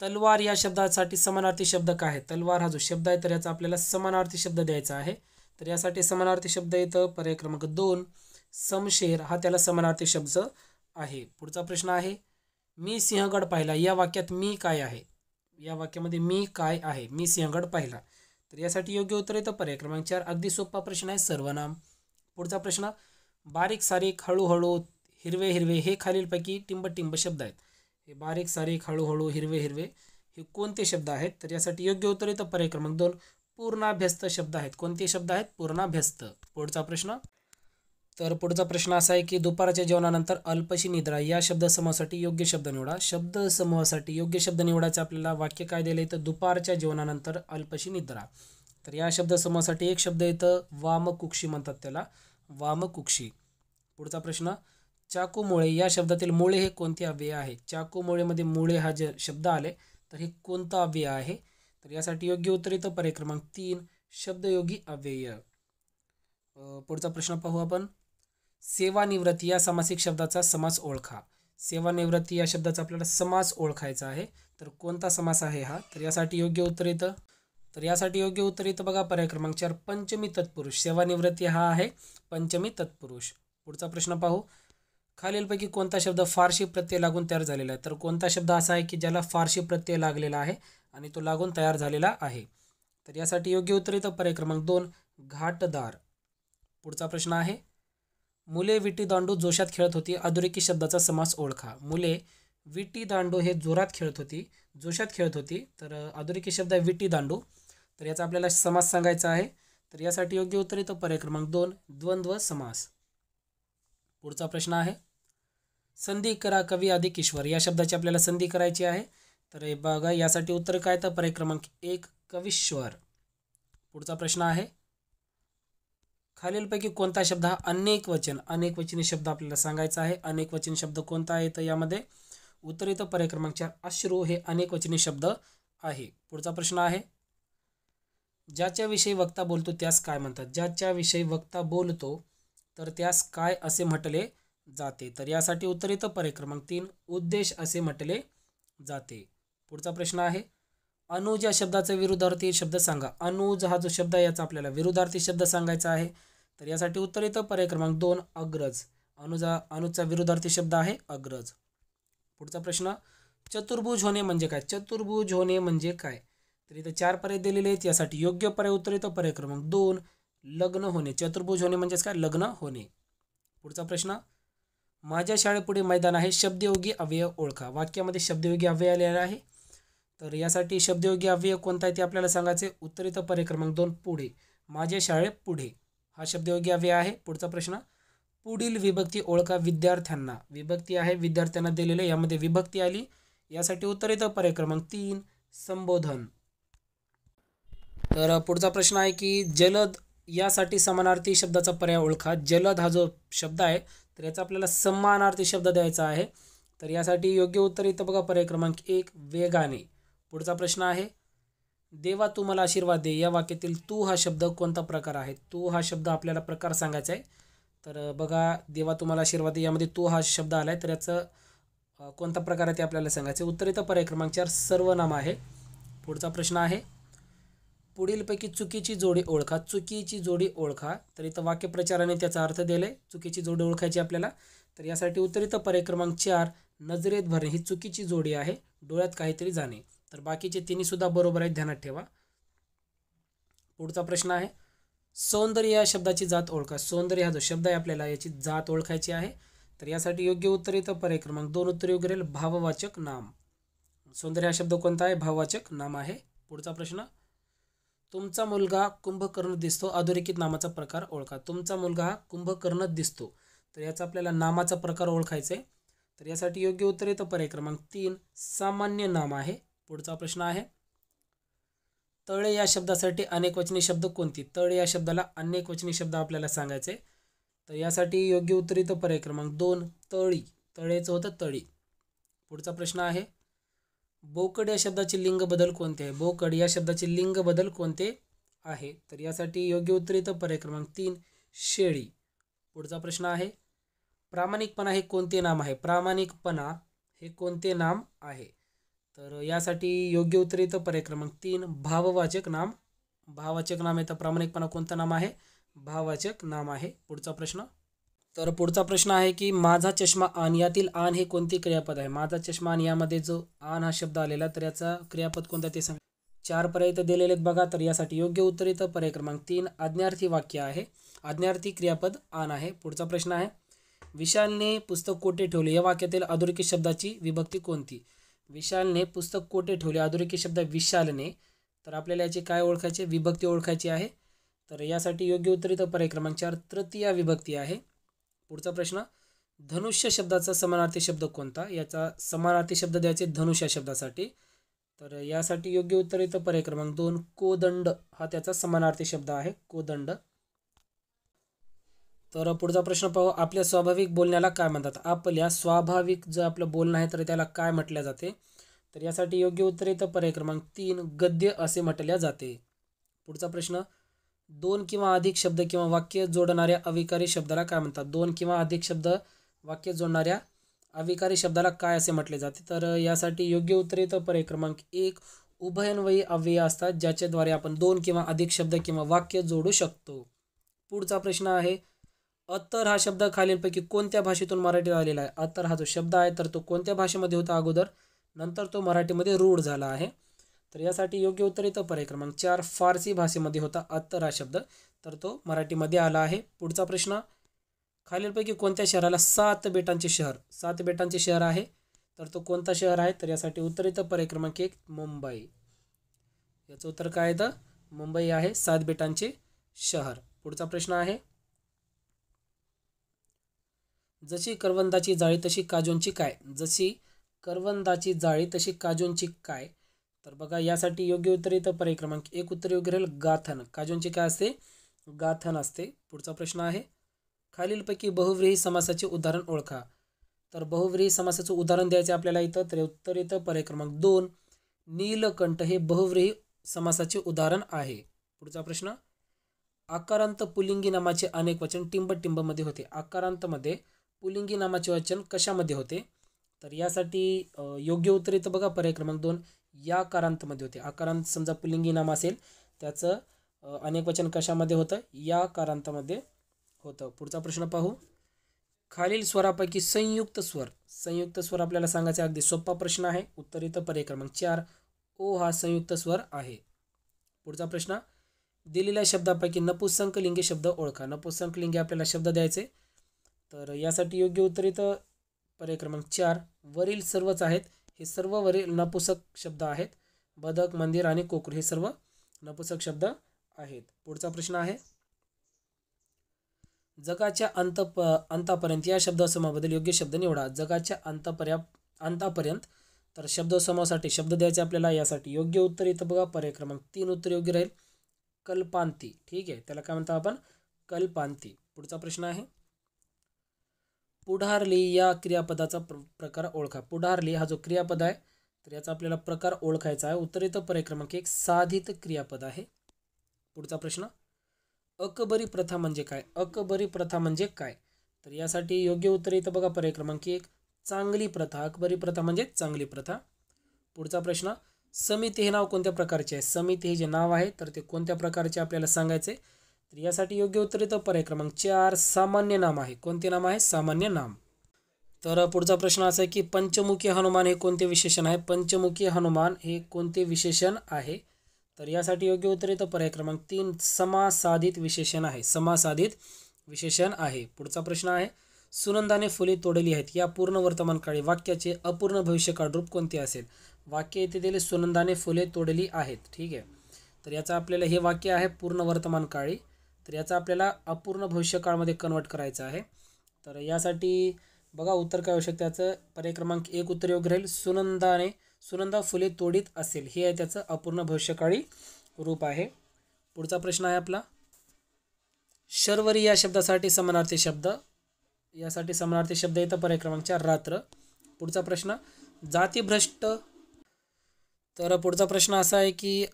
तलवार या शब्दासाठी समानार्थी शब्द काय आहे? तलवार हा जो शब्द आहे तर याचा आपल्याला समानार्थी शब्द द्यायचा आहे. तर यासाठी समानार्थी शब्द येतं पर्याय क्रमांक 2 समशेर हा त्याला समानार्थी शब्द आहे. पुढचा प्रश्न आहे मी सिंहगड पाहिला या वाक्यात मी काय आहे? या वाक्यामध्ये मी काय आहे? मी सिंहगड पाहिला. तर यासाठी योग्य उत्तर येतं पर्याय क्रमांक 4 अगदी सोपा प्रश्न आहे सर्वनाम. पुढचा प्रश्न बारीक सारीक हळूहळू हिरवे हिरवे हे खालीलपैकी टिंब शब्द आहेत. हे बारीक सारीक हळूहळू हिरवे हिरवे हे कोणते शब्द आहेत? तर यासाठी योग्य उत्तर येतं पर्याय क्रमांक 2 पूर्णाभ्यस्त शब्द आहेत. कोणते शब्द आहेत? पूर्णाभ्यस्त. पुढचा प्रश्न तर पुढचा प्रश्न असा आहे की दुपारच्या जेवणानंतर अल्पशी निद्रा या शब्दसमूहासाठी योग्य शब्द निवडा. शब्दसमूहासाठी योग्य शब्द निवडायचं आपल्याला वाक्य काय दिलं आहे तर दुपारच्या जेवणानंतर अल्पशी निद्रा. तर या शब्दसमूहासाठी एक शब्द येतं वामकुक्षी म्हणतात त्याला, वामकुक्षी. पुढचा प्रश्न चाकूमुळे या शब्दातील मुळे हे कोणते अव्यय आहे? चाकूमुळेमध्ये मुळे हा जे शब्द आले तर हे कोणता अव्यय आहे? तर यासाठी योग्य उत्तर येतं पर्याय क्रमांक 3 शब्दयोगी अव्यय. पुढचा प्रश्न पाहू आपण. सेवानिवृत्ती या समासिक शब्दाचा समास ओळखा. सेवानिवृत्ती या शब्दाचा आपल्याला समास ओळखायचा आहे. तर कोणता समास आहे हा? तर यासाठी योग्य उत्तर येतं बघा पर्याय क्रमांक 4 पंचमी तत्पुरुष. सेवानिवृत्ती हा आहे पंचमी तत्पुरुष. पुढचा प्रश्न पाहू. खालीलपैकी कोणता शब्द फारशी प्रत्यय लागून तयार झालेला आहे? तर कोणता शब्द असा आहे की ज्याला फारशी प्रत्यय लागलेला आहे आणि तो लागून तयार झालेला आहे? तर यासाठी योग्य उत्तर येतं पर्याय क्रमांक 2 घाटदार. पुढचा प्रश्न आहे. मुले विटी दांडू जोशात खेळत होती. अधोरेखित शब्दाचा समास ओळखा. मुले विटी दांडू हे जोरात खेळत होती, जोशात खेळत होती. तर अधोरेखित शब्द आहे विटी दांडू. तर याचा आपल्याला समास सांगायचा आहे. तर यासाठी योग्य उत्तर येतं पर्याय क्रमांक 2 द्वंद्व समास. पुढचा प्रश्न आहे. संधी करा कवी अधिक ईश्वर या शब्दाची आपल्याला संधी करायची आहे. तर हे बघा यासाठी उत्तर काय तर पर्याय क्रमांक 1 कवीश्वर. पुढचा प्रश्न आहे. खालीलपैकी कोणता शब्द हा अनेकवचनी शब्द आपल्याला सांगायचा आहे? अनेकवचनी शब्द कोणता आहे? तर यामध्ये उत्तर येतं पर्याय क्रमांक 4 अश्रू हे अनेकवचनी शब्द आहे. पुढचा प्रश्न आहे. ज्याच्याविषयी वक्ता बोलतो त्यास काय म्हणतात? ज्याच्याविषयी वक्ता बोलतो तर त्यास काय असे म्हटले जाते? तर यासाठी उत्तर येतं पर्याय क्रमांक 3 उद्देश असे म्हटले जाते. पुढचा प्रश्न आहे. अनुज या शब्दाचा विरुद्धार्थी शब्द सांगा. अनुज हा जो शब्द आहे याचा आपल्याला विरुद्धार्थी शब्द सांगायचा आहे. तर यासाठी उत्तर येतं पर्याय क्रमांक 2 अग्रज. अनुजचा विरुद्धार्थी शब्द आहे अग्रज. पुढचा प्रश्न. चतुर्भुज होणे म्हणजे काय? चतुर्भुज होणे म्हणजे काय? तर इथं 4 पर्याय दिलेले आहेत. यासाठी योग्य पर्याय उत्तर येतं पर्याय क्रमांक 2 लग्न होणे. चतुर्भुज होणे म्हणजेच काय? लग्न होणे. पुढचा प्रश्न. माझ्या शाळेपुढे मैदान आहे. शब्दयोगी अव्यय ओळखा. वाक्यामध्ये शब्दयोगी अव्यय आलेला आहे. तर यासाठी शब्दयोगी अव्यय कोणता आहे ते आपल्याला सांगायचे. उत्तर येतं पर्याय क्रमांक 2 पुढे. माझ्या शाळेपुढे हा शब्दयोगी अव्यय आहे. पुढचा प्रश्न. पुढील विभक्ती ओळखा विद्यार्थ्यांना. विभक्ती आहे विद्यार्थ्यांना दिलेले, यामध्ये विभक्ती आली. यासाठी उत्तर येतं पर्याय क्रमांक 3 संबोधन. तर पुढचा प्रश्न आहे की जलद यासाठी समानार्थी शब्दाचा पर्याय ओळखा. जलद हा जो शब्द आहे तर याचा आपल्याला समानार्थी शब्द द्यायचा आहे. तर यासाठी योग्य उत्तर येतं बघा पर्याय क्रमांक 1 वेगाने. पुढचा प्रश्न आहे. देवा तू मला आशीर्वाद दे या वाक्यातील तू हा शब्द कोणता प्रकार आहे? तू हा शब्द आपल्याला प्रकार सांगायचा आहे. तर बघा देवा तू मला आशीर्वाद दे यामध्ये तू हा शब्द आला आहे. तर याचं कोणता प्रकार आहे ते आपल्याला सांगायचं. उत्तर येतं पर्याय क्रमांक 4 सर्वनाम आहे. पुढचा प्रश्न आहे. पुढीलपैकी चुकीची जोडी ओळखा. चुकीची जोडी ओळखा. तर इथं वाक्यप्रचाराने त्याचा अर्थ दिलाय. चुकीची जोडी ओळखायची आपल्याला. तर यासाठी उत्तर येतं पर्याय क्रमांक 4 नजरेत भरणे ही चुकीची जोडी आहे. डोळ्यात काहीतरी जाणे. तर बाकीचे तिन्ही सुद्धा बरोबर आहेत, ध्यानात ठेवा. पुढचा प्रश्न आहे. सौंदर्य या शब्दाची जात ओळखा. सौंदर्य हा जो शब्द आहे आपल्याला याची जात ओळखायची आहे. तर यासाठी योग्य उत्तर येतं पर्याय क्रमांक 2 उत्तर योग्य राहील भाववाचक नाम. सौंदर्य हा शब्द कोणता आहे? भाववाचक नाम आहे. पुढचा प्रश्न. तुमचा मुलगा कुंभकर्ण दिसतो. अधोरेखित नामाचा प्रकार ओळखा. तुमचा मुलगा हा कुंभकर्ण दिसतो. तर याचा आपल्याला नामाचा प्रकार ओळखायचा आहे. तर यासाठी योग्य उत्तर येतं पर्याय क्रमांक 3 सामान्य नाम आहे. पुढचा प्रश्न आहे. तळे या शब्दासाठी अनेकवचनी शब्द कोणती? तळे या शब्दाला अनेकवचनी शब्द आपल्याला सांगायचे. तर यासाठी योग्य उत्तर येतं पर्याय क्रमांक 2 तळी. तळेचं होतं तळी. पुढचा प्रश्न आहे. बोकड या शब्दाचे लिंग बदल कोणते आहे? बोकड या शब्दाचे लिंग बदल कोणते आहे? तर यासाठी योग्य उत्तर येतं पर्याय क्रमांक 3 शेळी. पुढचा प्रश्न आहे. प्रामाणिकपणा हे कोणते नाम आहे? प्रामाणिकपणा हे कोणते नाम आहे? तर यासाठी योग्य उत्तर येतं पर्याय क्रमांक 3 भाववाचक नाम. भाववाचक नाम येतं. प्रामाणिकपणा कोणतं नाम आहे? भाववाचक नाम आहे. पुढचा प्रश्न. तर पुढचा प्रश्न आहे की माझा चष्मा आण यातील आण हे कोणते क्रियापद आहे? माझा चष्मा आण यामध्ये जो आण हा शब्द आलेला तर याचा क्रियापद कोणता ते सांग. 4 पर्याय इथं दिलेले आहेत बघा. तर यासाठी योग्य उत्तर येतं पर्याय क्रमांक 3 आज्ञार्थी वाक्य आहे. आज्ञार्थी क्रियापद आण आहे. पुढचा प्रश्न आहे. विशालने पुस्तक कोठे ठेवले या वाक्यातील अधोरेखित शब्दाची विभक्ती कोणती? विशालने पुस्तक कोठे ठेवले अधोरेखित शब्द विशालने. तर आपल्याला याची काय ओळखायचे? विभक्ती ओळखायची आहे. तर यासाठी योग्य उत्तर येतं पर्याय क्रमांक 4 तृतीया विभक्ती आहे. पुढचा प्रश्न, धनुष्य शब्दाचा समानार्थी शब्द कोणता? याचा समानार्थी शब्द द्यायचे धनुष्य शब्दासाठी. तर यासाठी योग्य उत्तर येतं पर्याय क्रमांक 2, कोदंड हा त्याचा समानार्थी शब्द आहे, कोदंड. तर पुढचा प्रश्न पाहू, आपल्या स्वाभाविक बोलण्याला काय म्हणतात? आपल्या स्वाभाविक जे आपलं बोलणं आहे तर त्याला काय म्हटल्या जाते? तर यासाठी योग्य उत्तर येतं पर्याय क्रमांक 3, गद्य असे म्हटल्या जाते. पुढचा प्रश्न, 2 किंवा अधिक शब्द किंवा वाक्य जोडणाऱ्या अविकारी शब्दाला काय म्हणतात? 2 किंवा अधिक शब्द वाक्य जोडणाऱ्या अविकारी शब्दाला काय असे म्हटले जाते? तर यासाठी योग्य उत्तर येतं पर्याय क्रमांक 1, उभयन्वयी अव्यय असतात ज्याच्याद्वारे आपण 2 किंवा अधिक शब्द किंवा वाक्य जोडू शकतो. पुढचा प्रश्न आहे, अत्तर हा शब्द खालीलपैकी कोणत्या भाषेतून मराठीत आलेला आहे? अत्तर हा जो शब्द आहे तर तो कोणत्या भाषेमध्ये होता अगोदर, नंतर तो मराठीमध्ये रूढ झाला आहे. तर यासाठी योग्य उत्तर येतं पर्याय क्रमांक 4, फारसी भाषेमध्ये होता अत्तर हा शब्द, तर तो मराठीमध्ये आला आहे. पुढचा प्रश्न, खालीलपैकी कोणत्या शहराला 7 बेटांचे शहर, 7 बेटांचे शहर आहे तर तो कोणता शहर आहे? तर यासाठी उत्तर येतं पर्याय क्रमांक 1, मुंबई. याचं उत्तर काय येतं? मुंबई आहे 7 बेटांचे शहर. पुढचा प्रश्न आहे, जशी करवंदाची जाळी तशी काजूंची काय? जशी करवंदाची जाळी तशी काजूंची काय? तर बघा यासाठी योग्य उत्तर येतं पर्याय क्रमांक 1 उत्तर योग्य राहील, गाथन. काजूंची काय असते? गाथन असते. पुढचा प्रश्न आहे, खालीलपैकी बहुव्रीही समासाचे उदाहरण ओळखा. तर बहुव्रीही समासाचं उदाहरण द्यायचे आपल्याला इथं, तर उत्तर येतं पर्याय क्रमांक 2, नीलकंठ हे बहुव्रीही समासाचे उदाहरण आहे. पुढचा प्रश्न, आकारांत पुल्लिंगी नामाचे अनेक वचन टिंब-टिंबमध्ये होते. आकारांतमध्ये पुल्लिंगी नामाचे वचन कशामध्ये होते? तर यासाठी योग्य उत्तर येतं बघा पर्याय क्रमांक 2, या कारांतमध्ये होते. आकारांत समजा पुल्लिंगी नाम असेल त्याचं अनेक वचन कशामध्ये होतं? या कारांतामध्ये होतं. पुढचा प्रश्न पाहू, खालील स्वरापैकी संयुक्त स्वर आपल्याला सांगायचा, अगदी सोपा प्रश्न आहे. उत्तर येतं पर्याय क्रमांक 4, ओ हा संयुक्त स्वर आहे. पुढचा प्रश्न, दिलेल्या शब्दापैकी नपुंसकलिंगी शब्द ओळखा. नपुंसकलिंगी आपल्याला शब्द द्यायचे, तर यासाठी योग्य उत्तर येतं पर्याय क्रमांक 4, वरील सर्वच आहेत. हे सर्व वरील नपुंसक शब्द आहेत. बदक, मंदिर आणि कोकरू हे सर्व नपुंसक शब्द आहेत. पुढचा प्रश्न आहे, जगाच्या अंतापर्यंत या शब्दसमूहाबद्दल योग्य शब्द निवडा. जगाच्या अंतापर्यंत तर शब्दसमूहासाठी शब्द द्यायचे आपल्याला. यासाठी योग्य उत्तर येतं बघा पर्याय क्रमांक 3 उत्तर योग्य राहील, कल्पांती. ठीक आहे, त्याला काय म्हणतो आपण? कल्पांती. पुढचा प्रश्न आहे, पुढारली या क्रियापदाचा प्रकार ओळखा. पुढारली हा जो क्रियापद आहे तर याचा आपल्याला प्रकार ओळखायचा आहे. उत्तर येतं पर्याय क्रमांक 1, साधित क्रियापद आहे. पुढचा प्रश्न, अकबरी प्रथा म्हणजे काय? अकबरी प्रथा म्हणजे काय? तर यासाठी योग्य उत्तर येतं बघा पर्याय क्रमांक 1, चांगली प्रथा. अकबरी प्रथा म्हणजे चांगली प्रथा. पुढचा प्रश्न, समिती हे नाव कोणत्या प्रकारचे आहे? समिती हे जे नाव आहे तर ते कोणत्या प्रकारचे आपल्याला सांगायचे? तर यासाठी योग्य उत्तर येतं पर्याय क्रमांक 4, सामान्य नाम आहे. कोणते नाम आहे? सामान्य नाम. तर पुढचा प्रश्न असा आहे की पंचमुखी हनुमान हे कोणते विशेषण आहे? पंचमुखी हनुमान हे कोणते विशेषण आहे? तर यासाठी योग्य उत्तर येतं पर्याय क्रमांक 3, समासाधित विशेषण आहे. समासाधित विशेषण आहे. पुढचा प्रश्न आहे, सुनंदाने फुले तोडली आहेत या पूर्ण वर्तमान काळी वाक्याचे अपूर्ण भविष्यकाळ रूप कोणते असेल? वाक्य येथे दिले, सुनंदाने फुले तोडली आहेत. ठीक आहे, तर याचा आपल्याला हे वाक्य आहे पूर्ण वर्तमान काळी, तर याचा आपल्याला अपूर्ण भविष्यकाळमध्ये कन्वर्ट करायचं आहे. तर यासाठी बघा उत्तर काय होऊ शकतं त्याचं? पर्याय क्रमांक 1 उत्तर योग्य राहील, सुनंदा फुले तोडीत असेल, हे आहे त्याचं अपूर्ण भविष्यकाळी रूप आहे. पुढचा प्रश्न आहे आपला, शर्वरी या शब्दासाठी समानार्थी शब्द. यासाठी समानार्थी शब्द येतं पर्याय क्रमांक 4, रात्र. पुढचा प्रश्न, जातीभ्रष्ट. तर पुढचा प्रश्न असा आहे की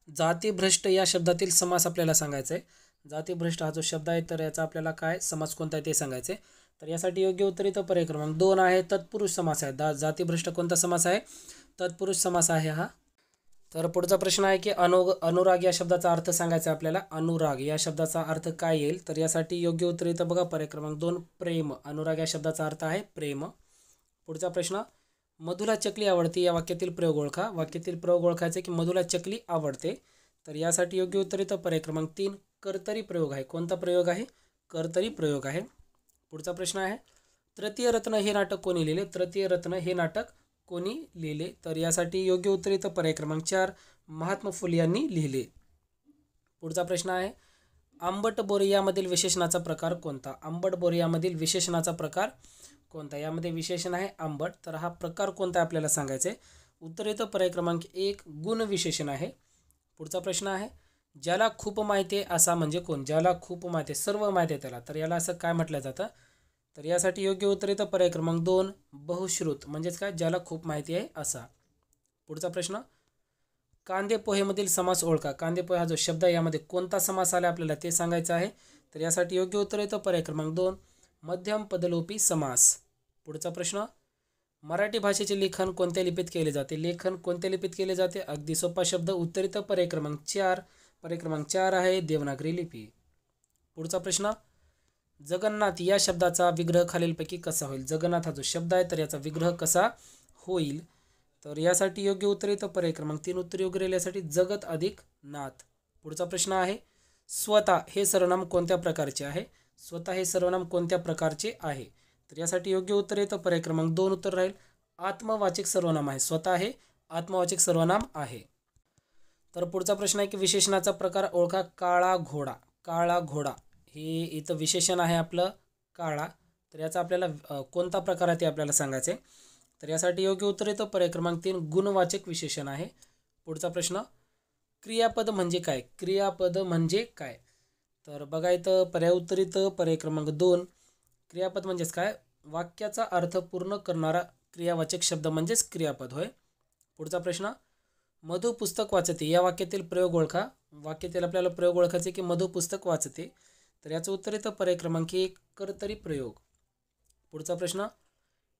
जातीभ्रष्ट या शब्दातील समास आपल्याला सांगायचा आहे. जातीभ्रष्ट हा जो शब्द आहे तर याचा आपल्याला काय समास कोणता आहे ते सांगायचे. तर यासाठी योग्य उत्तर येतं पर्याय क्रमांक 2 आहे, तत्पुरुष समास आहे. जातीभ्रष्ट कोणता समास आहे? तत्पुरुष समास आहे हा. तर पुढचा प्रश्न आहे की अनुराग या शब्दाचा अर्थ सांगायचा आहे आपल्याला. अनुराग या शब्दाचा अर्थ काय येईल? तर यासाठी योग्य उत्तर येतं बघा पर्याय क्रमांक 2, प्रेम. अनुराग या शब्दाचा अर्थ आहे प्रेम. पुढचा प्रश्न, मधुला चकली आवडते या वाक्यातील प्रयोग ओळखा. वाक्यातील प्रयोग ओळखायचे की मधुला चकली आवडते. तर यासाठी योग्य उत्तर येतं पर्याय क्रमांक 3, कर्तरी प्रयोग आहे. कोणता प्रयोग आहे? कर्तरी प्रयोग आहे. पुढचा प्रश्न आहे, तृतीय रत्न हे नाटक कोणी लिहिले? तृतीय रत्न हे नाटक कोणी लिहिले? तर यासाठी योग्य उत्तर येतं पर्याय क्रमांक 4, महात्मा फुले यांनी लिहिले. पुढचा प्रश्न आहे, आंबट बोरे यामधील विशेषणाचा प्रकार कोणता? आंबट बोरे यामधील विशेषणाचा प्रकार कोणता? यामध्ये विशेषण आहे आंबट, तर हा प्रकार कोणता आपल्याला सांगायचा आहे. उत्तर येतं पर्याय क्रमांक 1 गुण विशेषण आहे. पुढचा प्रश्न आहे, ज्याला खूप माहिती आहे असा म्हणजे कोण? ज्याला खूप माहिती आहे, सर्व माहिती आहे त्याला, तर याला असं काय म्हटलं जातं? तर यासाठी योग्य उत्तर येतं पर्याय क्रमांक 2 बहुश्रुत, म्हणजेच काय? ज्याला खूप माहिती आहे असा. पुढचा प्रश्न, कांदे पोहेमधील समास ओळखा. कांदे पोहे हा जो शब्द आहे यामध्ये कोणता समास आला आपल्याला ते सांगायचं आहे. तर यासाठी योग्य उत्तर येतं पर्याय क्रमांक 2 मध्यम पदलोपी समास. पुढचा प्रश्न, मराठी भाषेचे लेखन कोणत्या लिपीत केले जाते? लेखन कोणत्या लिपीत केले जाते? अगदी सोपा शब्द, उत्तर येतं पर्याय क्रमांक 4. पर्याय क्रमांक 4 आहे देवनागरी लिपी. पुढचा प्रश्न, जगन्नाथ या शब्दाचा विग्रह खालीलपैकी कसा होईल? जगन्नाथ हा जो शब्द आहे तर याचा विग्रह कसा होईल? तर यासाठी योग्य उत्तर येतं पर्याय क्रमांक 3 उत्तर योग्य राहील यासाठी जगत अधिक नाथ. पुढचा प्रश्न आहे, स्वतः हे सर्वनाम कोणत्या प्रकारचे आहे? स्वतः हे सर्वनाम कोणत्या प्रकारचे आहे? तर यासाठी योग्य उत्तर येतं पर्याय क्रमांक 2 उत्तर राहील आत्मवाचक सर्वनाम आहे. स्वतः हे आत्मवाचक सर्वनाम आहे. तर पुढचा प्रश्न आहे की विशेषणाचा प्रकार ओळखा. काळा घोडा. काळा घोडा हे इथं विशेषण आहे आपलं काळा, तर याचा आपल्याला कोणता प्रकार आहे ते आपल्याला सांगायचे. तर यासाठी योग्य उत्तर येतं पर्याय क्रमांक 3 गुणवाचक विशेषण आहे. पुढचा प्रश्न, क्रियापद म्हणजे काय? क्रियापद म्हणजे काय? तर बघा इथं पर्याय उत्तर येतं पर्याय क्रमांक 2 क्रियापद म्हणजेच काय? वाक्याचा अर्थ पूर्ण करणारा क्रियावाचक शब्द म्हणजेच क्रियापद होय. पुढचा प्रश्न, मधु पुस्तक वाचते या वाक्यातील प्रयोग ओळखा. वाक्यातील आपल्याला प्रयोग ओळखायचे की मधु पुस्तक वाचते, तर याचं उत्तर येतं पर्याय क्रमांक 1 कर्तरी प्रयोग. पुढचा प्रश्न,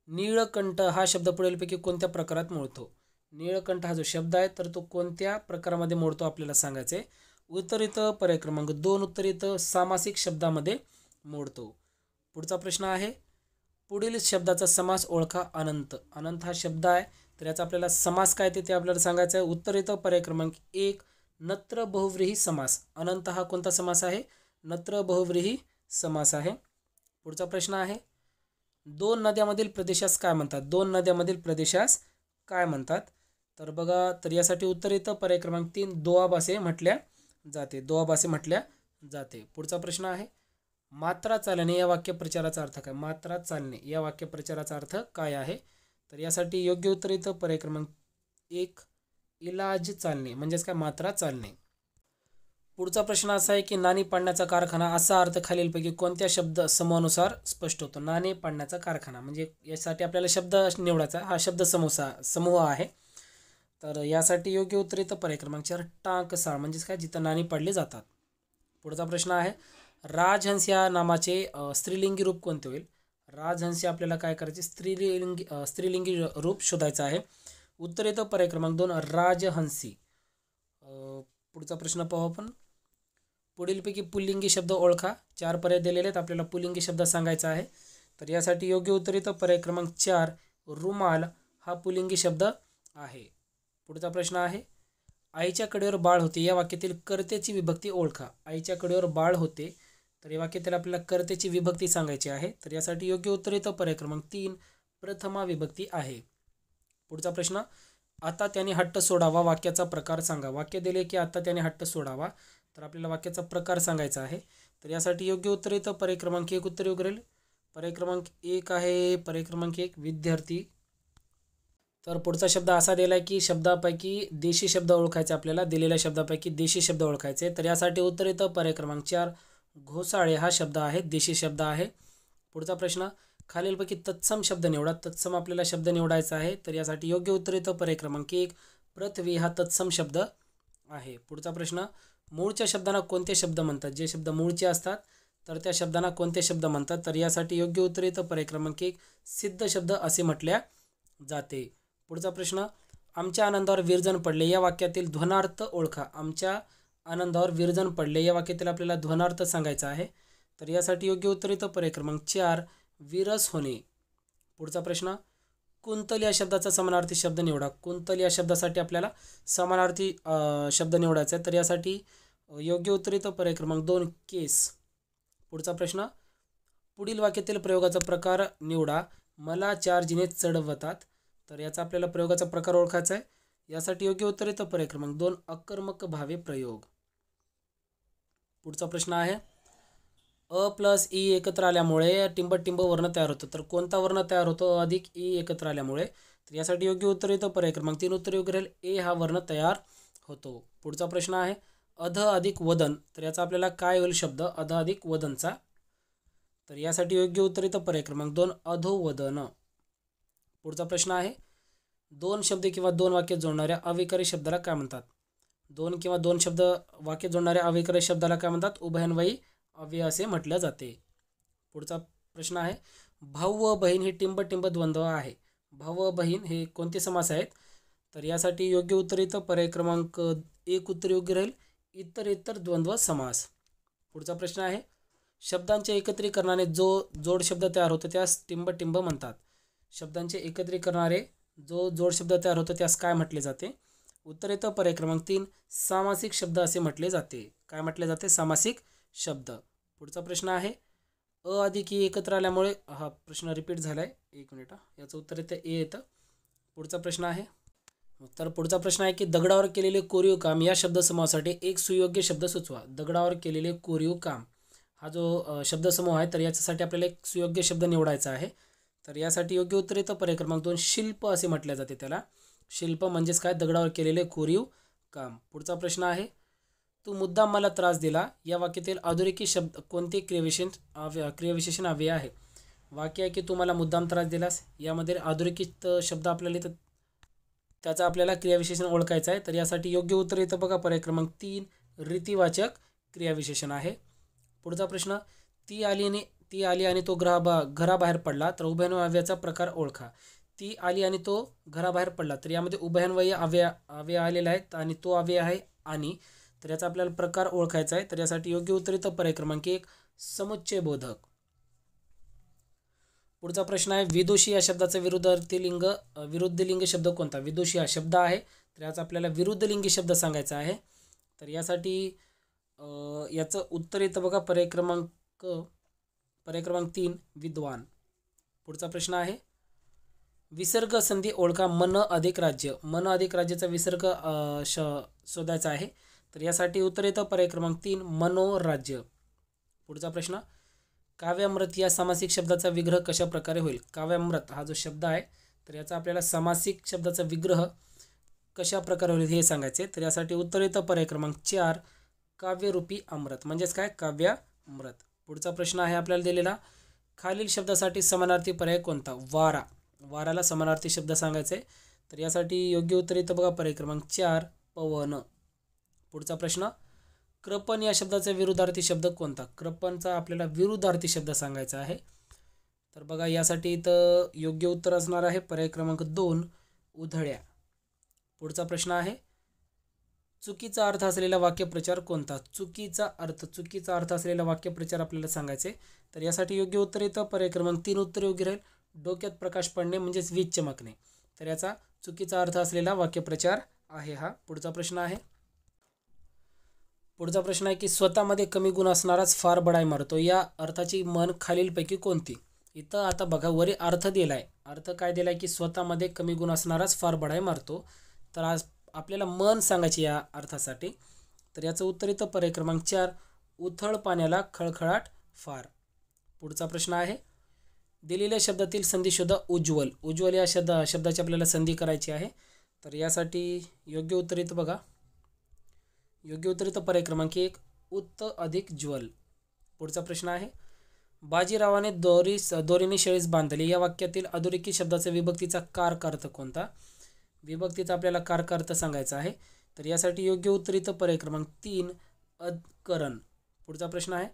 नीळकंठ हा शब्द पुढीलपैकी कोणत्या प्रकारात मोडतो? नीळकंठ हा जो शब्द आहे तर तो कोणत्या प्रकारामध्ये मोडतो आपल्याला सांगायचं आहे. उत्तर येतं पर्याय क्रमांक 2 उत्तर येतं सामासिक शब्दामध्ये मोडतो. पुढचा प्रश्न आहे, पुढील शब्दाचा समास ओळखा. अनंत. अनंत हा शब्द आहे तर याचा आपल्याला समास काय ते आपल्याला सांगायचं आहे. उत्तर येतं पर्याय क्रमांक 1 नत्र बहुव्रीही समास. अनंत हा कोणता समास आहे? नत्र बहुव्रीही समास आहे. पुढचा प्रश्न आहे, दोन नद्यामधील प्रदेशास काय म्हणतात? दोन नद्यामधील प्रदेशास काय म्हणतात? तर बघा, तर यासाठी उत्तर येतं पर्याय क्रमांक 3 दोआब असे म्हटल्या जाते. दोआब असे म्हटल्या जाते. पुढचा प्रश्न आहे, मात्रा चालणे या वाक्यप्रचाराचा अर्थ काय? मात्रा चालणे या वाक्यप्रचाराचा अर्थ काय आहे? तर यासाठी योग्य उत्तर येतं पर्याय क्रमांक 1 इलाज चालणे, म्हणजेच काय? मात्रा चालणे. पुढचा प्रश्न असा आहे की नाणी पाडण्याचा कारखाना असा अर्थ खालीलपैकी कोणत्या शब्द समूहानुसार स्पष्ट होतो? नाणे पाडण्याचा कारखाना म्हणजे यासाठी आपल्याला शब्द निवडायचा. हा शब्द समूह आहे. तर यासाठी योग्य उत्तर येतं पर्याय क्रमांक 4 टांकसाळ, म्हणजेच काय? जिथं नाणी पाडली जातात. पुढचा प्रश्न आहे, राजहंस या नामाचे स्त्रीलिंगी रूप कोणते होईल? राजहंस आपल्याला काय करायचे? स्त्रीलिंगी रूप शोधायचं आहे. उत्तर येतं पर्याय क्रमांक 2 राजहंसी. पुढचा प्रश्न पाहू आपण. पुढीलपैकी पुल्लिंगी शब्द ओळखा. 4 पर्याय दिलेले आहेत, आपल्याला पुल्लिंगी शब्द सांगायचा आहे. तर यासाठी योग्य उत्तर येतं पर्याय क्रमांक 4 रुमाल हा पुल्लिंगी शब्द आहे. पुढचा प्रश्न आहे, आईच्या कडेवर बाळ होते या वाक्यातील कर्त्याची विभक्ती ओळखा. आईच्या कडेवर बाळ होते, तर या वाक्यातील आपल्याला कर्त्याची विभक्ती सांगायची आहे. तर यासाठी योग्य उत्तर येतं पर्याय क्रमांक 3 प्रथमा विभक्ती आहे. पुढचा प्रश्न, आता त्याने हट्ट सोडावा वाक्याचा प्रकार सांगा. वाक्य दिले की आता त्याने हट्ट सोडावा, तर आपल्याला वाक्याचा प्रकार सांगायचा आहे. तर यासाठी योग्य उत्तर येतं पर्याय क्रमांक 1 उत्तर योग्य राहील. पर्याय क्रमांक 1 आहे पर्याय क्रमांक 1 विद्यार्थी. तर पुढचा शब्द असा दिला आहे की शब्दापैकी देशी शब्द ओळखायचे. आपल्याला दिलेल्या शब्दापैकी देशी शब्द ओळखायचे. तर यासाठी उत्तर येतं पर्याय क्रमांक 4 घोसाळे हा शब्द आहे, देशी शब्द आहे. पुढचा प्रश्न, खालीलपैकी तत्सम शब्द निवडा. तत्सम आपल्याला शब्द निवडायचा आहे. तर यासाठी योग्य उत्तर येतं पर्याय क्रमांक 1 पृथ्वी हा तत्सम शब्द आहे. पुढचा प्रश्न, मूळच्या शब्दांना कोणते शब्द म्हणतात? जे शब्द मूळचे असतात तर त्या शब्दांना कोणते शब्द म्हणतात? तर यासाठी योग्य उत्तर येतं पर्याय क्रमांक 1 सिद्ध शब्द असे म्हटल्या जाते. पुढचा प्रश्न, आमच्या आनंदावर विरजण पडले या वाक्यातील ध्वनार्थ ओळखा. आमच्या आनंदावर विरजण पडले या वाक्यातील आपल्याला ध्वनार्थ सांगायचा आहे. तर यासाठी योग्य उत्तर येतं पर्याय क्रमांक 4 विरस होणे. पुढचा प्रश्न, कुंतल या शब्दाचा समानार्थी शब्द निवडा. कुंतल या शब्दासाठी आपल्याला समानार्थी शब्द निवडायचा आहे. तर यासाठी योग्य उत्तर येतं पर्याय क्रमांक 2 केस. पुढचा प्रश्न, पुढील वाक्यातील प्रयोगाचा प्रकार निवडा. मला 4 जिने चढवतात. तर याचा आपल्याला प्रयोगाचा प्रकार ओळखायचा आहे. यासाठी योग्य उत्तर येतं पर्याय क्रमांक 2 अकर्मक भावे प्रयोग. पुढचा प्रश्न आहे अ प्लस ई एकत्र आल्यामुळे टिंब वर्ण तयार होतं. तर कोणता वर्ण तयार होतो अधिक ई एकत्र आल्यामुळे? तर यासाठी योग्य उत्तर येतं पर्याय क्रमांक 3 उत्तर योग्य राहील. ए हा वर्ण तयार होतो. पुढचा प्रश्न आहे अध अधिक वदन. तर याचा आपल्याला काय होईल शब्द अध अधिक वदनचा? तर यासाठी योग्य उत्तर येतं पर्याय क्रमांक 2 अधोवदन. पुढचा प्रश्न आहे दोन शब्द किंवा दोन वाक्य जोडणाऱ्या अविकारी शब्दाला काय म्हणतात? दोन किंवा दोन शब्द वाक्य जोडणाऱ्या अविकारी शब्दाला काय म्हणतात? उभयन्वयी अव्यय असे म्हटले जाते. पुढचा प्रश्न आहे भाऊ व बहीण हे टिंब द्वंद्व आहे. भाऊ व बहीण हे कोणते समास आहेत? तर यासाठी योग्य उत्तर येतं पर्याय क्रमांक 1 उत्तर योग्य राहील. इतर द्वंद्व समास. पुढचा प्रश्न आहे शब्दांच्या एकत्रीकरणाने जो जोड शब्द तयार होतो त्यास टिंब म्हणतात. शब्दांचे एकत्रीकरणाने जो जोड शब्द तयार होतो त्यास काय म्हटले जाते? उत्तर येतं पर्याय क्रमांक 3 सामासिक शब्द असे म्हटले जाते. काय म्हटले जाते? सामासिक शब्द. पुढचा प्रश्न आहे अ अधिक ई एकत्र आल्यामुळे हा प्रश्न रिपीट झाला आहे. एक मिनिट याचं उत्तर येतं ए येतं. पुढचा प्रश्न आहे पुढचा प्रश्न आहे की दगडावर केलेले कोरीव काम या शब्दसमूहासाठी एक सुयोग्य शब्द सुचवा. दगडावर केलेले कोरीव काम हा जो शब्दसमूह आहे तर याच्यासाठी आपल्याला एक सुयोग्य शब्द निवडायचा आहे. तर यासाठी योग्य उत्तर येतं पर्याय क्रमांक 2 शिल्प असे म्हटले जाते त्याला. शिल्प म्हणजेच काय? दगडावर केलेले कोरीव काम. पुढचा प्रश्न आहे तू मुद्दाम मला त्रास दिला या वाक्यातील अधोरेखित शब्द कोणते क्रियाविशेषण अव्यय आहे? वाक्य आहे की तू मला मुद्दाम त्रास दिलास. यामध्ये अधोरेखित शब्द आपल्याला इथं त्याचा आपल्याला क्रियाविशेषण ओळखायचं आहे. तर यासाठी योग्य उत्तर येतं बघा पर्याय क्रमांक 3 रीतिवाचक क्रियाविशेषण आहे. पुढचा प्रश्न ती आली आणि तो घराबाहेर पडला. तर उभयन्वयी अव्ययाचा प्रकार ओळखा. ती आली आणि तो घराबाहेर पडला. तर यामध्ये उभयन्वयी अव्यय आलेला आहे आणि तो अव्यय आहे आणि. तर याचा आपल्याला प्रकार ओळखायचा आहे. तर यासाठी योग्य उत्तर येतं पर्याय क्रमांक 1 समुच्चय बोधक. पुढचा प्रश्न आहे विदुषी या शब्दाचा विरुद्ध लिंग शब्द कोणता? विदुषी हा शब्द आहे. तर याचा आपल्याला विरुद्ध लिंगी शब्द सांगायचा आहे. तर यासाठी याचं उत्तर येतं बघा पर्याय क्रमांक 3 विद्वान. पुढचा प्रश्न आहे विसर्ग संधी ओळखा. मन अधिक राज्य. मन अधिक राज्याचा विसर्ग शोधायचा आहे. तर यासाठी उत्तर येतं पर्याय क्रमांक 3 मनोराज्य. पुढचा प्रश्न काव्यामृत या सामासिक शब्दाचा विग्रह कशा प्रकारे होईल? काव्यामृत हा जो शब्द आहे तर याचा आपल्याला सामासिक शब्दाचा विग्रह कशा प्रकारे होईल हे सांगायचे. तर यासाठी उत्तर येतं पर्याय क्रमांक 4 काव्यरूपी अमृत. म्हणजेच काय? काव्यामृत. पुढचा प्रश्न आहे आपल्याला दिलेला खालील शब्दासाठी समानार्थी पर्याय कोणता? वारा. वाराला समानार्थी शब्द सांगायचे. तर यासाठी योग्य उत्तर येतं बघा पर्याय क्रमांक 4 पवन. पुढचा प्रश्न कृपण या शब्दाचा विरुद्धार्थी शब्द कोणता? कृपणचा आपल्याला विरुद्धार्थी शब्द सांगायचा आहे. तर बघा यासाठी इथं योग्य उत्तर असणार आहे पर्याय क्रमांक 2 उधळ्या. पुढचा प्रश्न आहे चुकीचा अर्थ असलेला वाक्यप्रचार कोणता? चुकीचा अर्थ असलेला वाक्यप्रचार आपल्याला सांगायचे. तर यासाठी योग्य उत्तर येतं पर्याय क्रमांक 3 उत्तर योग्य राहील. डोक्यात प्रकाश पडणे म्हणजेच वीज चमकणे. तर याचा चुकीचा अर्थ असलेला वाक्यप्रचार आहे हा. पुढचा प्रश्न आहे की स्वतःमध्ये कमी गुण असणाराच फार बडाई मारतो या अर्थाची म्हण खालीलपैकी कोणती? इथं आता बघा वरी अर्थ दिलाय. अर्थ काय दिलाय की स्वतःमध्ये कमी गुण असणाराच फार बडाई मारतो. तर आज आपल्याला म्हण सांगायची या अर्थासाठी. तर याचं उत्तर येतं पर्याय क्रमांक 4 उथळ पाण्याला खळखळाट फार. पुढचा प्रश्न आहे दिलेल्या शब्दातील संधी शोधा. उज्ज्वल. उज्ज्वल या शब्दाची आपल्याला संधी करायची आहे. तर यासाठी योग्य उत्तर येतं बघा. योग्य उत्तर येतं पर्याय क्रमांक 1 उत्त अधिक ज्वल. पुढचा प्रश्न आहे बाजीरावाने दोरीने शेळीस बांधली या वाक्यातील अधोरेखित शब्दाचा विभक्तीचा कारकार्थ कोणता? विभक्तीचा आपल्याला कारकार्थ सांगायचा आहे. तर यासाठी योग्य उत्तर येतं पर्याय क्रमांक 3 अधकरण. पुढचा प्रश्न आहे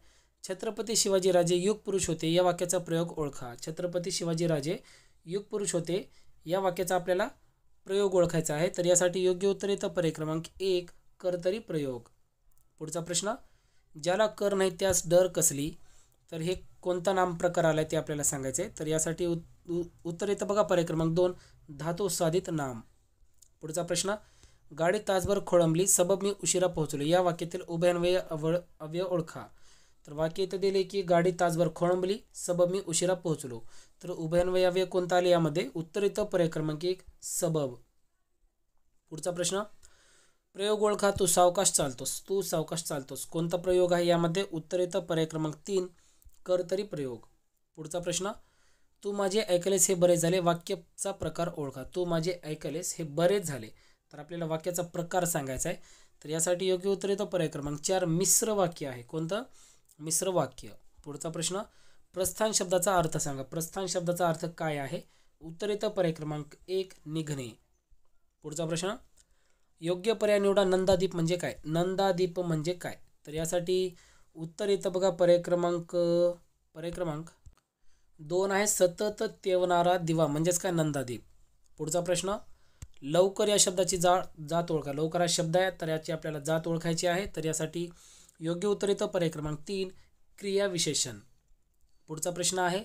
छत्रपती शिवाजीराजे युगपुरुष होते या वाक्याचा प्रयोग ओळखा. छत्रपती शिवाजीराजे युगपुरुष होते या वाक्याचा आपल्याला प्रयोग ओळखायचा आहे. तर यासाठी योग्य उत्तर येतं पर्याय क्रमांक 1 कर्तरी प्रयोग. पुढचा प्रश्न ज्याला कर नाही त्यास डर कसली. तर हे कोणता नाम प्रकार आलाय ते आपल्याला सांगायचं आहे. तर यासाठी उत्तर येतं बघा पर्याय क्रमांक 2 धातू साधित नाम. पुढचा प्रश्न गाडी तासभर खोळंबली सबब मी उशिरा पोहोचलो या वाक्यातील उभयन्वयी अव्यय ओळखा. तर वाक्य इथं दिले की गाडी तासभर खोळंबली सबब मी उशिरा पोहोचलो. तर उभयन्वयी अव्यय कोणता आले यामध्ये? उत्तर येतं पर्याय क्रमांक 1 सबब. पुढचा प्रश्न प्रयोग ओळखा. तू सावकाश चालतोस. तू सावकाश चालतोस. कोणता प्रयोग आहे यामध्ये? उत्तर येतं पर्याय क्रमांक 3 कर्तरी प्रयोग. पुढचा प्रश्न, तू माझे ऐकलेस हे बरेच झाले. वाक्याचा प्रकार ओळखा. तू माझे ऐकलेस हे बरेच झाले. तर आपल्याला वाक्याचा प्रकार सांगायचा आहे. तर यासाठी योग्य उत्तर येतं पर्याय क्रमांक 4 मिश्र वाक्य आहे. कोणतं? मिश्र वाक्य. पुढचा प्रश्न, प्रस्थान शब्दाचा अर्थ सांगा. प्रस्थान शब्दाचा अर्थ काय आहे? उत्तर येतं पर्याय क्रमांक 1 निघणे. पुढचा प्रश्न, योग्य पर्याय निवडा. नंदादीप म्हणजे काय? नंदादीप म्हणजे काय? तर यासाठी उत्तर येतं बघा पर्याय क्रमांक 2 आहे. सतत तेवणारा दिवा म्हणजेच काय? नंदादीप. पुढचा प्रश्न, लवकर या शब्दाची जात ओळखा. लवकर हा शब्द आहे, तर याची आपल्याला जात ओळखायची आहे. तर यासाठी योग्य उत्तर येतं पर्याय क्रमांक 3 क्रियाविशेषण. पुढचा प्रश्न आहे,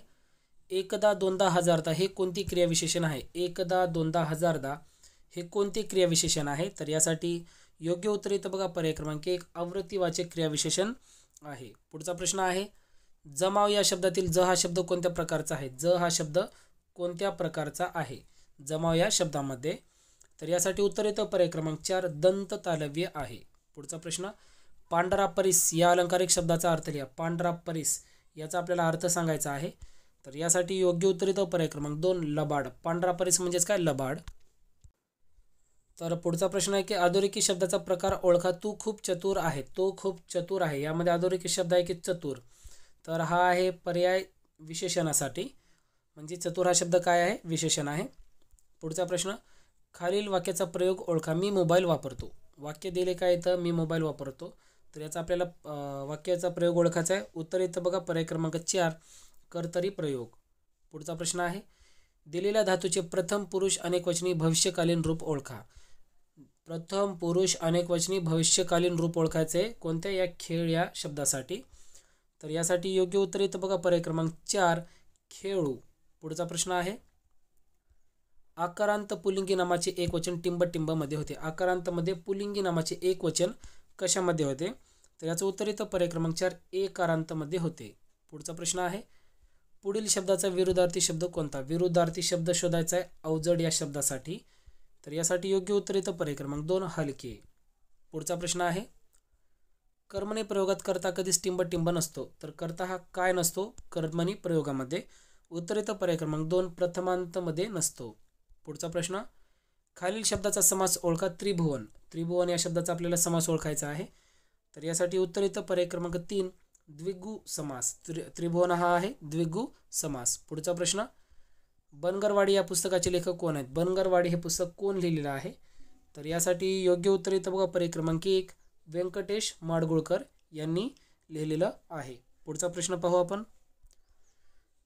एकदा दोनदा हजारदा हे कोणती क्रियाविशेषण आहे? एकदा दोनदा हजारदा हे कोणते क्रियाविशेषण आहे? तर यासाठी योग्य उत्तर येतं बघा पर्याय क्रमांक 1 आवृत्तीवाचक क्रियाविशेषण आहे. पुढचा प्रश्न आहे, जमाव या शब्दातील ज हा शब्द कोणत्या प्रकारचा आहे? ज हा शब्द कोणत्या प्रकारचा आहे जमाव या शब्दामध्ये? तर यासाठी उत्तर येतं पर्याय क्रमांक 4 दंत तालव्य आहे. पुढचा प्रश्न, पांढरा परिस या अलंकारिक शब्दाचा अर्थ लिहा. पांढरा परिस याचा आपल्याला अर्थ सांगायचा आहे. तर यासाठी योग्य उत्तर येतं पर्याय क्रमांक 2 लबाड. पांढरा परिस म्हणजेच काय? लबाड. तर पुढचा प्रश्न आहे की अधोरेखित शब्दाचा प्रकार ओळखा. तू खूप चतुर आहे. तो खूप चतुर आहे. यामध्ये अधोरेखित शब्द आहे की चतुर. तर हा आहे पर्याय विशेषणासाठी. म्हणजे चतुर हा शब्द काय आहे? विशेषण आहे. पुढचा प्रश्न, खालील वाक्याचा प्रयोग ओळखा. मी मोबाईल वापरतो. वाक्य दिले काय येतं? मी मोबाईल वापरतो. तर याचा आपल्याला वाक्याचा प्रयोग ओळखायचा आहे. उत्तर येतं बघा पर्याय क्रमांक 4 कर्तरी प्रयोग. पुढचा प्रश्न आहे, दिलेल्या धातूचे प्रथम पुरुष अनेकवचनी भविष्यकालीन रूप ओळखा. प्रथम पुरुष अनेकवचनी भविष्यकालीन रूप ओळखायचे कोणत्या? या खेळ या शब्दासाठी. तर यासाठी योग्य उत्तर येतं बघा पर्याय क्रमांक 4 खेळू. पुढचा प्रश्न आहे, आकारांत पुल्लिंगी नामाचे एक वचन टिंब टिंब मध्ये होते. आकारांतमध्ये पुल्लिंगी नामाचे एक वचन कशामध्ये होते? तर याचं उत्तर येतं पर्याय क्रमांक 4 एकारांतमध्ये होते. पुढचा प्रश्न आहे, पुढील शब्दाचा विरुद्धार्थी शब्द कोणता? विरुद्धार्थी शब्द शोधायचा आहे अवजड या शब्दासाठी. तर यासाठी योग्य उत्तर येतं पर्याय क्रमांक 2 हलके. पुढचा प्रश्न आहे, कर्मणी प्रयोगात कर्ता कधीच टिंब टिंब नसतो. तर कर्ता हा काय नसतो कर्मणी प्रयोगामध्ये? उत्तर येतं पर्याय क्रमांक 2 प्रथमांतमध्ये नसतो. पुढचा प्रश्न, खालील शब्दाचा समास ओळखा. त्रिभुवन. त्रिभुवन या शब्दाचा आपल्याला समास ओळखायचा आहे. तर यासाठी उत्तर येतं पर्याय क्रमांक 3 द्विगु समास. त्रिभुवन हा आहे द्विगु समास. पुढचा प्रश्न, बनगरवाडी या पुस्तकाचे लेखक कोण आहेत? बनगरवाडी हे पुस्तक कोण लिहिलेलं आहे? तर यासाठी योग्य उत्तर येतं बघा पर्याय क्रमांक 1 व्यंकटेश माडगुळकर यांनी लिहिलेलं आहे. पुढचा प्रश्न पाहू आपण,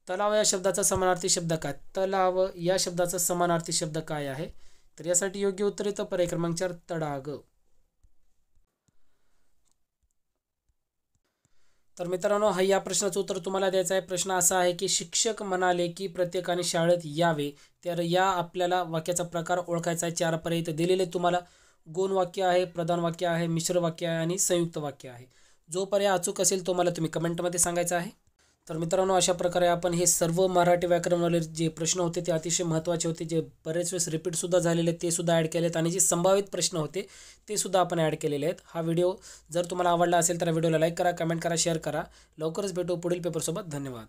तलाव या शब्दाचा समानार्थी शब्द काय? तलाव या शब्दाचा समानार्थी शब्द काय आहे? तर यासाठी योग्य उत्तर येतं पर्याय क्रमांक 4 तडाग. तर मित्रांनो, हा या प्रश्नाचं उत्तर तुम्हाला द्यायचं आहे. प्रश्न असा आहे की शिक्षक म्हणाले की प्रत्येकाने शाळेत यावे. तर या आपल्याला वाक्याचा प्रकार ओळखायचा आहे. 4 पर्याय इथं दिलेले तुम्हाला. गौण वाक्य आहे, प्रधान वाक्य आहे, मिश्र वाक्य आहे आणि संयुक्त वाक्य आहे. जो पर्याय अचूक असेल तो मला तुम्ही कमेंटमध्ये सांगायचा आहे. तर मित्रांनो, अशा प्रकारे आपण हे सर्व मराठी व्याकरणवाले जे प्रश्न होते ते अतिशय महत्त्वाचे होते, जे बरेच वेळेस रिपीटसुद्धा झालेले ते सुद्धा ॲड केले आहेत आणि जे संभावित प्रश्न होते ते सुद्धा आपण ॲड केलेले आहेत. हा व्हिडिओ जर तुम्हाला आवडला असेल तर व्हिडिओला लाईक करा, कमेंट करा, शेअर करा. लवकरच भेटू पुढील पेपरसोबत. धन्यवाद.